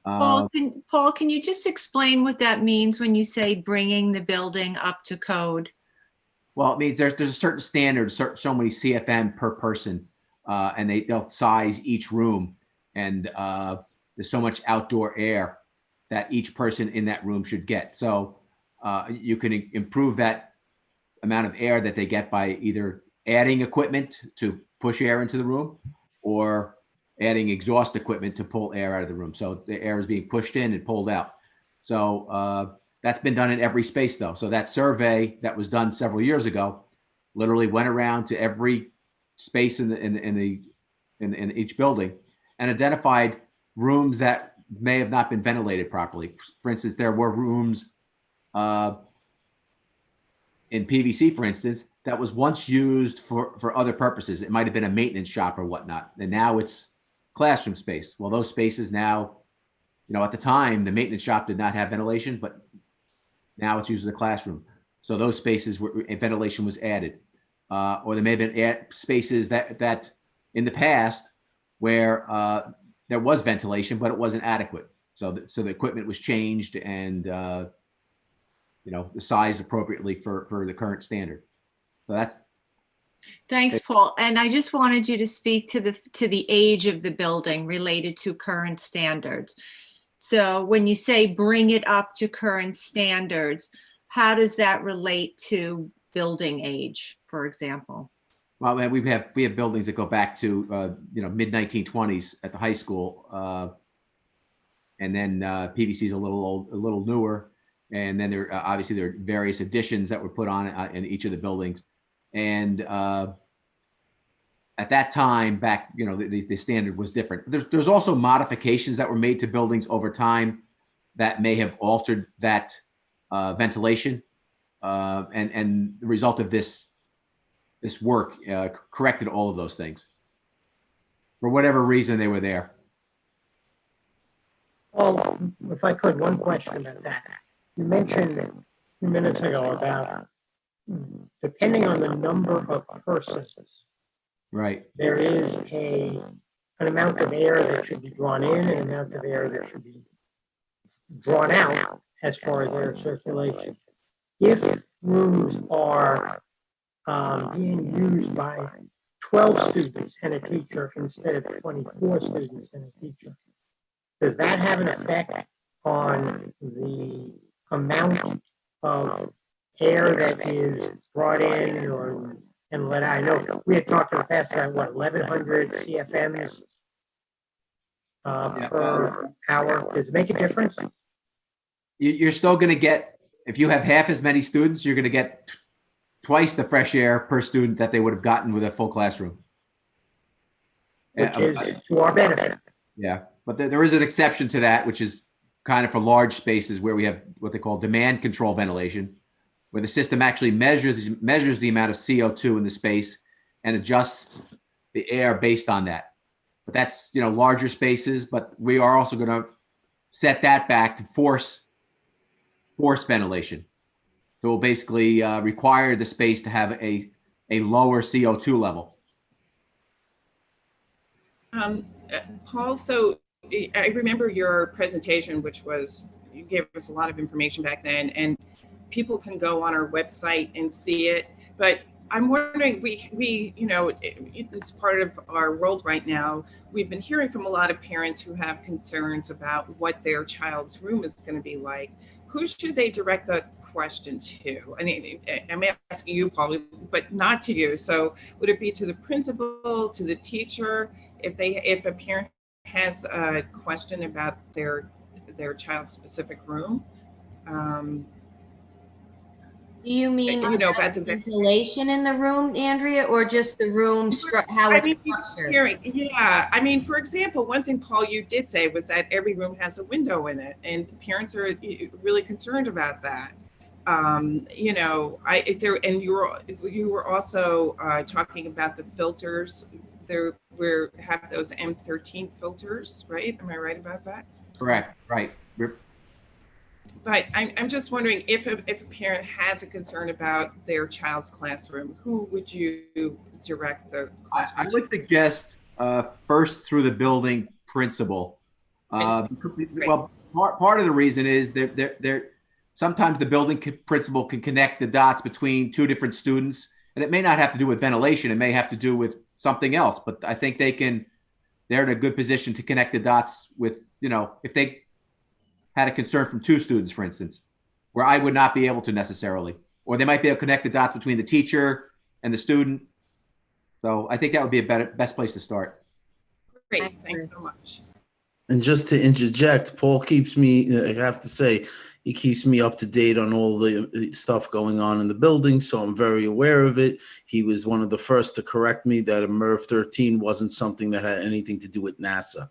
Paul, can you just explain what that means when you say bringing the building up to code? Well, it means there's a certain standard, so many CFM per person, and they'll size each room, and there's so much outdoor air that each person in that room should get. So you can improve that amount of air that they get by either adding equipment to push air into the room, or adding exhaust equipment to pull air out of the room. So the air is being pushed in and pulled out. So that's been done in every space, though. So that survey that was done several years ago literally went around to every space in each building and identified rooms that may have not been ventilated properly. For instance, there were rooms in PVC, for instance, that was once used for other purposes. It might have been a maintenance shop or whatnot, and now it's classroom space. Well, those spaces now, at the time, the maintenance shop did not have ventilation, but now it's used as a classroom. So those spaces where ventilation was added, or there may have been spaces that in the past where there was ventilation, but it wasn't adequate. So the equipment was changed and sized appropriately for the current standard. So that's. Thanks, Paul. And I just wanted you to speak to the age of the building related to current standards. So when you say bring it up to current standards, how does that relate to building age, for example? Well, we have buildings that go back to mid 1920s at the high school, and then PVC is a little newer, and then there obviously there are various additions that were put on in each of the buildings, and at that time back, the standard was different. There's also modifications that were made to buildings over time that may have altered that ventilation, and the result of this work corrected all of those things. For whatever reason, they were there. Well, if I could, one question about that. You mentioned a few minutes ago about depending on the number of persons, right, there is an amount of air that should be drawn in and an amount of air that should be drawn out as far as air circulation. If rooms are being used by 12 students and a teacher instead of 24 students and a teacher, does that have an effect on the amount of air that is brought in or and let I know we had talked in the past about what 1,100 CFMs per hour. Does it make a difference? You're still going to get, if you have half as many students, you're going to get twice the fresh air per student that they would have gotten with a full classroom. Which is to our benefit. Yeah, but there is an exception to that, which is kind of for large spaces where we have what they call demand control ventilation, where the system actually measures the amount of CO2 in the space and adjusts the air based on that. But that's, you know, larger spaces, but we are also going to set that back to force ventilation. So we'll basically require the space to have a lower CO2 level. Paul, so I remember your presentation, which was, you gave us a lot of information back then, and people can go on our website and see it. But I'm wondering, we you know, it's part of our world right now. We've been hearing from a lot of parents who have concerns about what their child's room is going to be like. Who should they direct that question to? I mean, I'm asking you, Paul, but not to you. So would it be to the principal, to the teacher? If a parent has a question about their child's specific room, Do you mean you know, about the ventilation in the room, Andrea, or just the room how it's structured? Yeah, I mean, for example, one thing, Paul, you did say was that every room has a window in it, and parents are really concerned about that. You know, you were also talking about the filters. We have those M13 filters, right? Am I right about that? Correct. Right. But I'm just wondering if a parent has a concern about their child's classroom, who would you direct the question I would suggest first through the building principal. Well, part of the reason is that sometimes the building principal can connect the dots between two different students, and it may not have to do with ventilation. It may have to do with something else. But I think they're in a good position to connect the dots with, you know, if they had a concern from two students, for instance, where I would not be able to necessarily, or they might be able to connect the dots between the teacher and the student. So I think that would be a best place to start. Great, thanks so much. And just to interject, Paul keeps me, I have to say, he keeps me up to date on all the stuff going on in the building, so I'm very aware of it. He was one of the first to correct me that a MERV 13 wasn't something that had anything to do with NASA.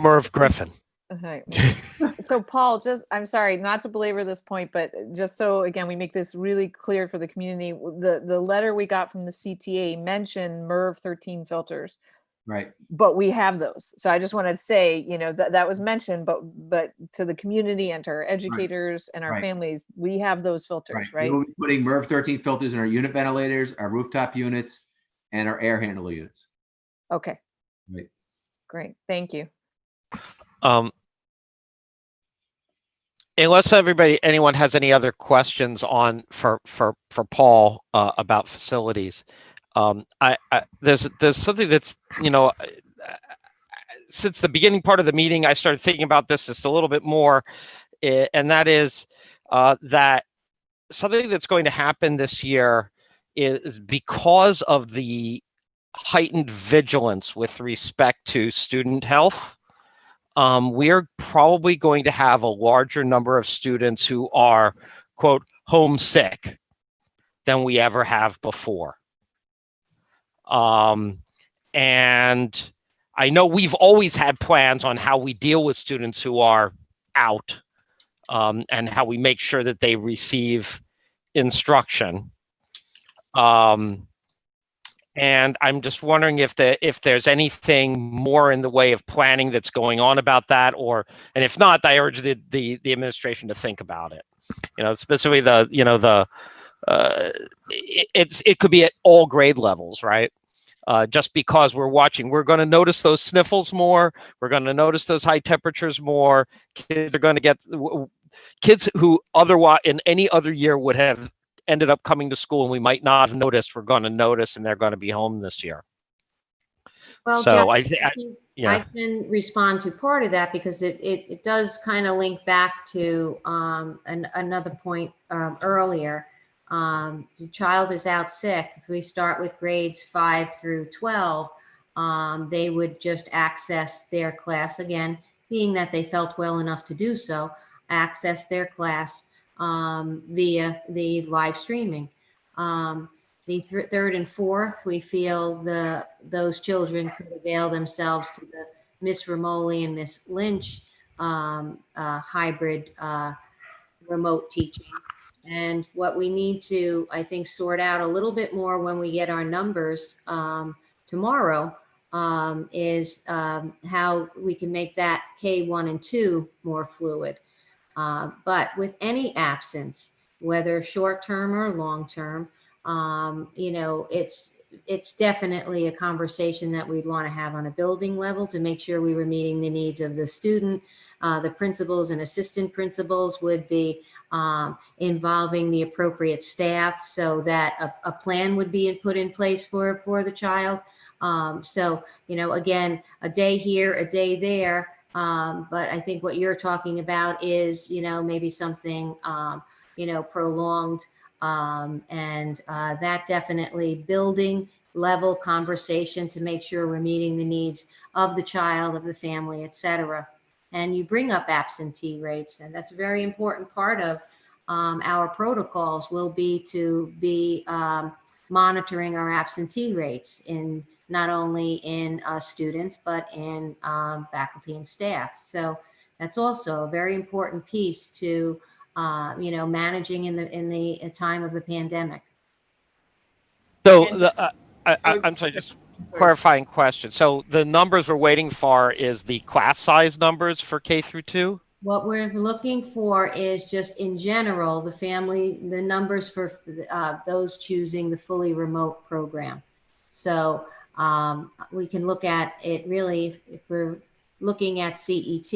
Merv Griffin. Okay. So Paul, I'm sorry, not to belabor this point, but just so again we make this really clear for the community, the letter we got from the CTA mentioned MERV 13 filters. Right. But we have those. So I just wanted to say, you know, that was mentioned, but to the community and to our educators and our families, we have those filters, right? We'll be putting MERV 13 filters in our unit ventilators, our rooftop units, and our air handler units. Okay. Right. Great. Thank you. Unless anyone has any other questions for Paul about facilities, there's something that's, you know, since the beginning part of the meeting, I started thinking about this just a little bit more, and that is that something that's going to happen this year is because of the heightened vigilance with respect to student health. We're probably going to have a larger number of students who are, quote, homesick than we ever have before. And I know we've always had plans on how we deal with students who are out, and how we make sure that they receive instruction. And I'm just wondering if there's anything more in the way of planning that's going on about that, and if not, I urge the administration to think about it. You know, specifically it could be at all grade levels, right? just because we're watching. We're going to notice those sniffles more. We're going to notice those high temperatures more. Kids are going to get kids who otherwise in any other year would have ended up coming to school and we might not have noticed. We're going to notice, and they're going to be home this year. Well, So Josh, I think, yeah. I can respond to part of that because it does kind of link back to another point earlier. The child is out sick. If we start with grades 5 through 12, they would just access their class again, being that they felt well enough to do so, access their class via the live streaming. The third and fourth, we feel those children could avail themselves to the Miss Ramoli and Miss Lynch hybrid remote teaching. And what we need to, I think, sort out a little bit more when we get our numbers tomorrow is how we can make that K1 and 2 more fluid. But with any absence, whether short-term or long-term, you know, it's definitely a conversation that we'd want to have on a building level to make sure we were meeting the needs of the student. The principals and assistant principals would be involving the appropriate staff so that a plan would be put in place for the child. So, you know, again, a day here, a day there. But I think what you're talking about is, you know, maybe something, you know, prolonged. And that definitely building level conversation to make sure we're meeting the needs of the child, of the family, et cetera. And you bring up absentee rates, and that's a very important part of our protocols will be to be monitoring our absentee rates in not only in students, but in faculty and staff. So that's also a very important piece to you know, managing in the time of the pandemic. So I'm sorry, just clarifying question. So the numbers we're waiting for is the class size numbers for K through 2? What we're looking for is just in general, the numbers for those choosing the fully remote program. So we can look at it really, if we're looking at CET,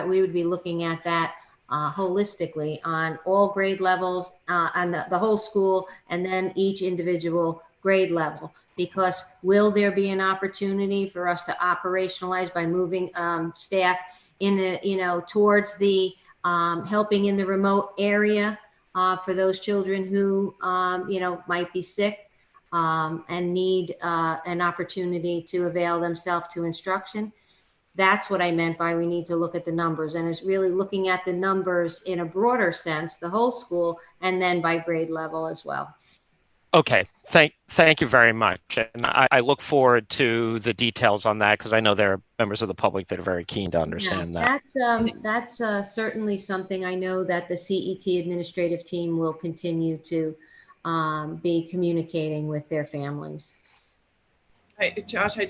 we would be looking at that holistically on all grade levels, on the whole school, and then each individual grade level. Because will there be an opportunity for us to operationalize by moving staff in a, you know, towards the helping in the remote area for those children who, you know, might be sick and need an opportunity to avail themselves to instruction? That's what I meant by we need to look at the numbers, and it's really looking at the numbers in a broader sense, the whole school, and then by grade level as well. Okay, thank you very much. And I look forward to the details on that because I know there are members of the public that are very keen to understand that. That's certainly something I know that the CET administrative team will continue to be communicating with their families. Josh, I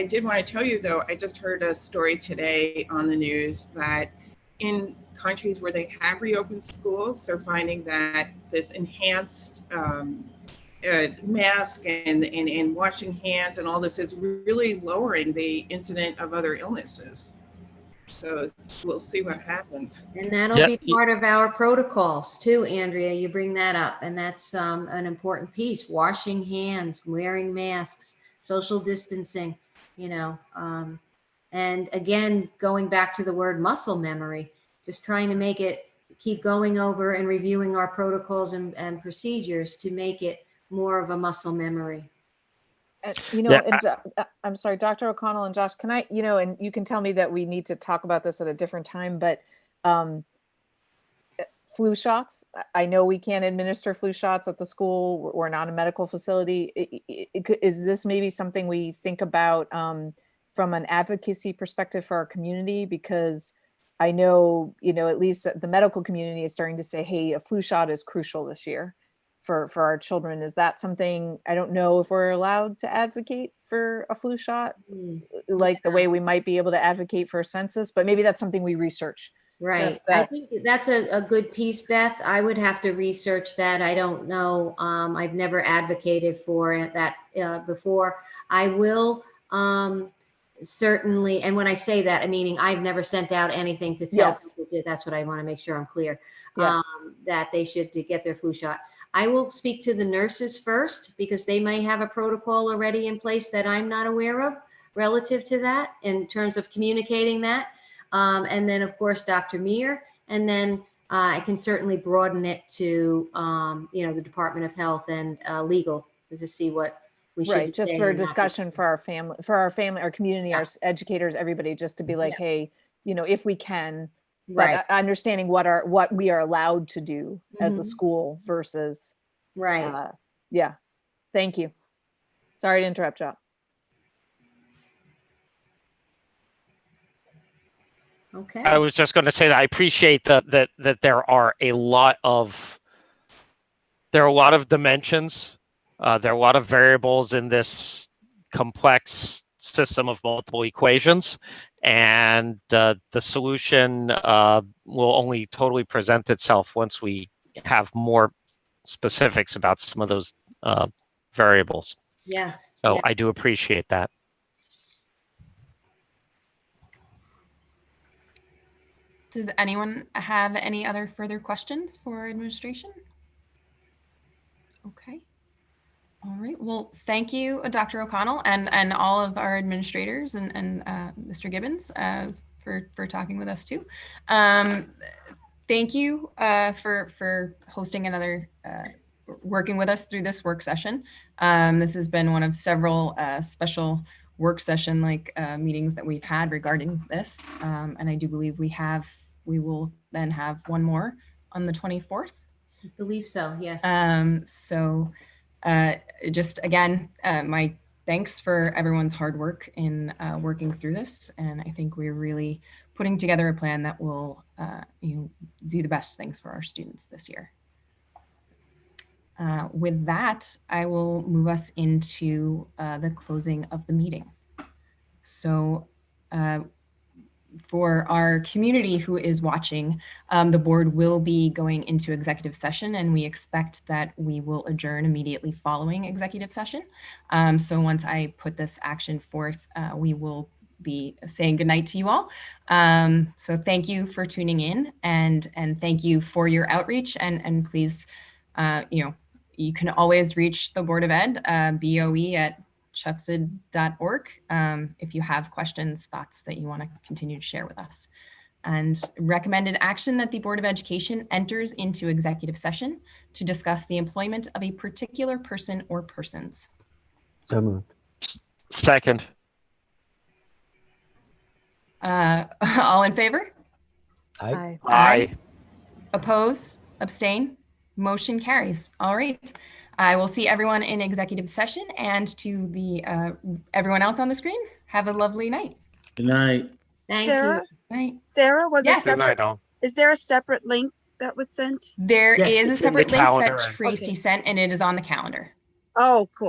did want to tell you though, I just heard a story today on the news that in countries where they have reopened schools, they're finding that this enhanced mask and washing hands and all this is really lowering the incident of other illnesses. So we'll see what happens. And that'll be part of our protocols too, Andrea. You bring that up, and that's an important piece. Washing hands, wearing masks, social distancing, you know. And again, going back to the word muscle memory, just trying to make it, keep going over and reviewing our protocols and procedures to make it more of a muscle memory. You know, and I'm sorry, Dr. O'Connell and Josh, can I, you know, and you can tell me that we need to talk about this at a different time, but flu shots, I know we can't administer flu shots at the school. We're not a medical facility. Is this maybe something we think about from an advocacy perspective for our community? Because I know, you know, at least the medical community is starting to say, hey, a flu shot is crucial this year for our children. Is that something, I don't know if we're allowed to advocate for a flu shot, like the way we might be able to advocate for a census, but maybe that's something we research Right. Just, I think that's a good piece, Beth. I would have to research that. I don't know. I've never advocated for that before. I will certainly, and when I say that, I meaning I've never sent out anything to tell Yes. people to, that's what I want to make sure I'm clear, Yeah. that they should get their flu shot. I will speak to the nurses first because they may have a protocol already in place that I'm not aware of relative to that in terms of communicating that. And then, of course, Dr. Meir, and then I can certainly broaden it to, the Department of Health and legal to see what we should Right, be just saying for a and not be discussion saying. for our family, our community, our educators, everybody, just to be like, Yeah. hey, if we can, Right. but understanding what we are allowed to do as a Mhm. school versus, Right. yeah. Thank you. Sorry to interrupt, Joe. Okay. I was just going to say that I appreciate that there are a lot of dimensions. There are a lot of variables in this complex system of multiple equations, and the solution will only totally present itself once we have more specifics about some of those variables. Yes. So Yeah. I do appreciate that. Does anyone have any other further questions for administration? Okay. All right. Well, thank you, Dr. O'Connell, and all of our administrators and Mr. Gibbons for talking with us too. Thank you for hosting another, working with us through this work session. This has been one of several special work session meetings that we've had regarding this, and I do believe we will then have one more on the 24th. I believe so. Yes. So just again, my thanks for everyone's hard work in working through this. And I think we're really putting together a plan that will do the best things for our students this year. With that, I will move us into the closing of the meeting. So for our community who is watching, the board will be going into executive session, and we expect that we will adjourn immediately following executive session. So once I put this action forth, we will be saying goodnight to you all. So thank you for tuning in, and thank you for your outreach. And please, you can always reach the Board of Ed, BOE at chufsid.org, if you have questions, thoughts that you want to continue to share with us. And recommended action that the Board of Education enters into executive session to discuss the employment of a particular person or persons. So moved. Second. All in favor? Aye. Aye. Oppose? Abstain? Motion carries. All right. I will see everyone in executive session, and to the everyone else on the screen, have a lovely night. Good night. Thank Sarah? you. Night. Sarah, was Yes. a separate, all. is there a separate link that was sent? There Yes, is a it's in the separate link calendar that and- Tracy sent, and it is on the calendar. Oh, cool.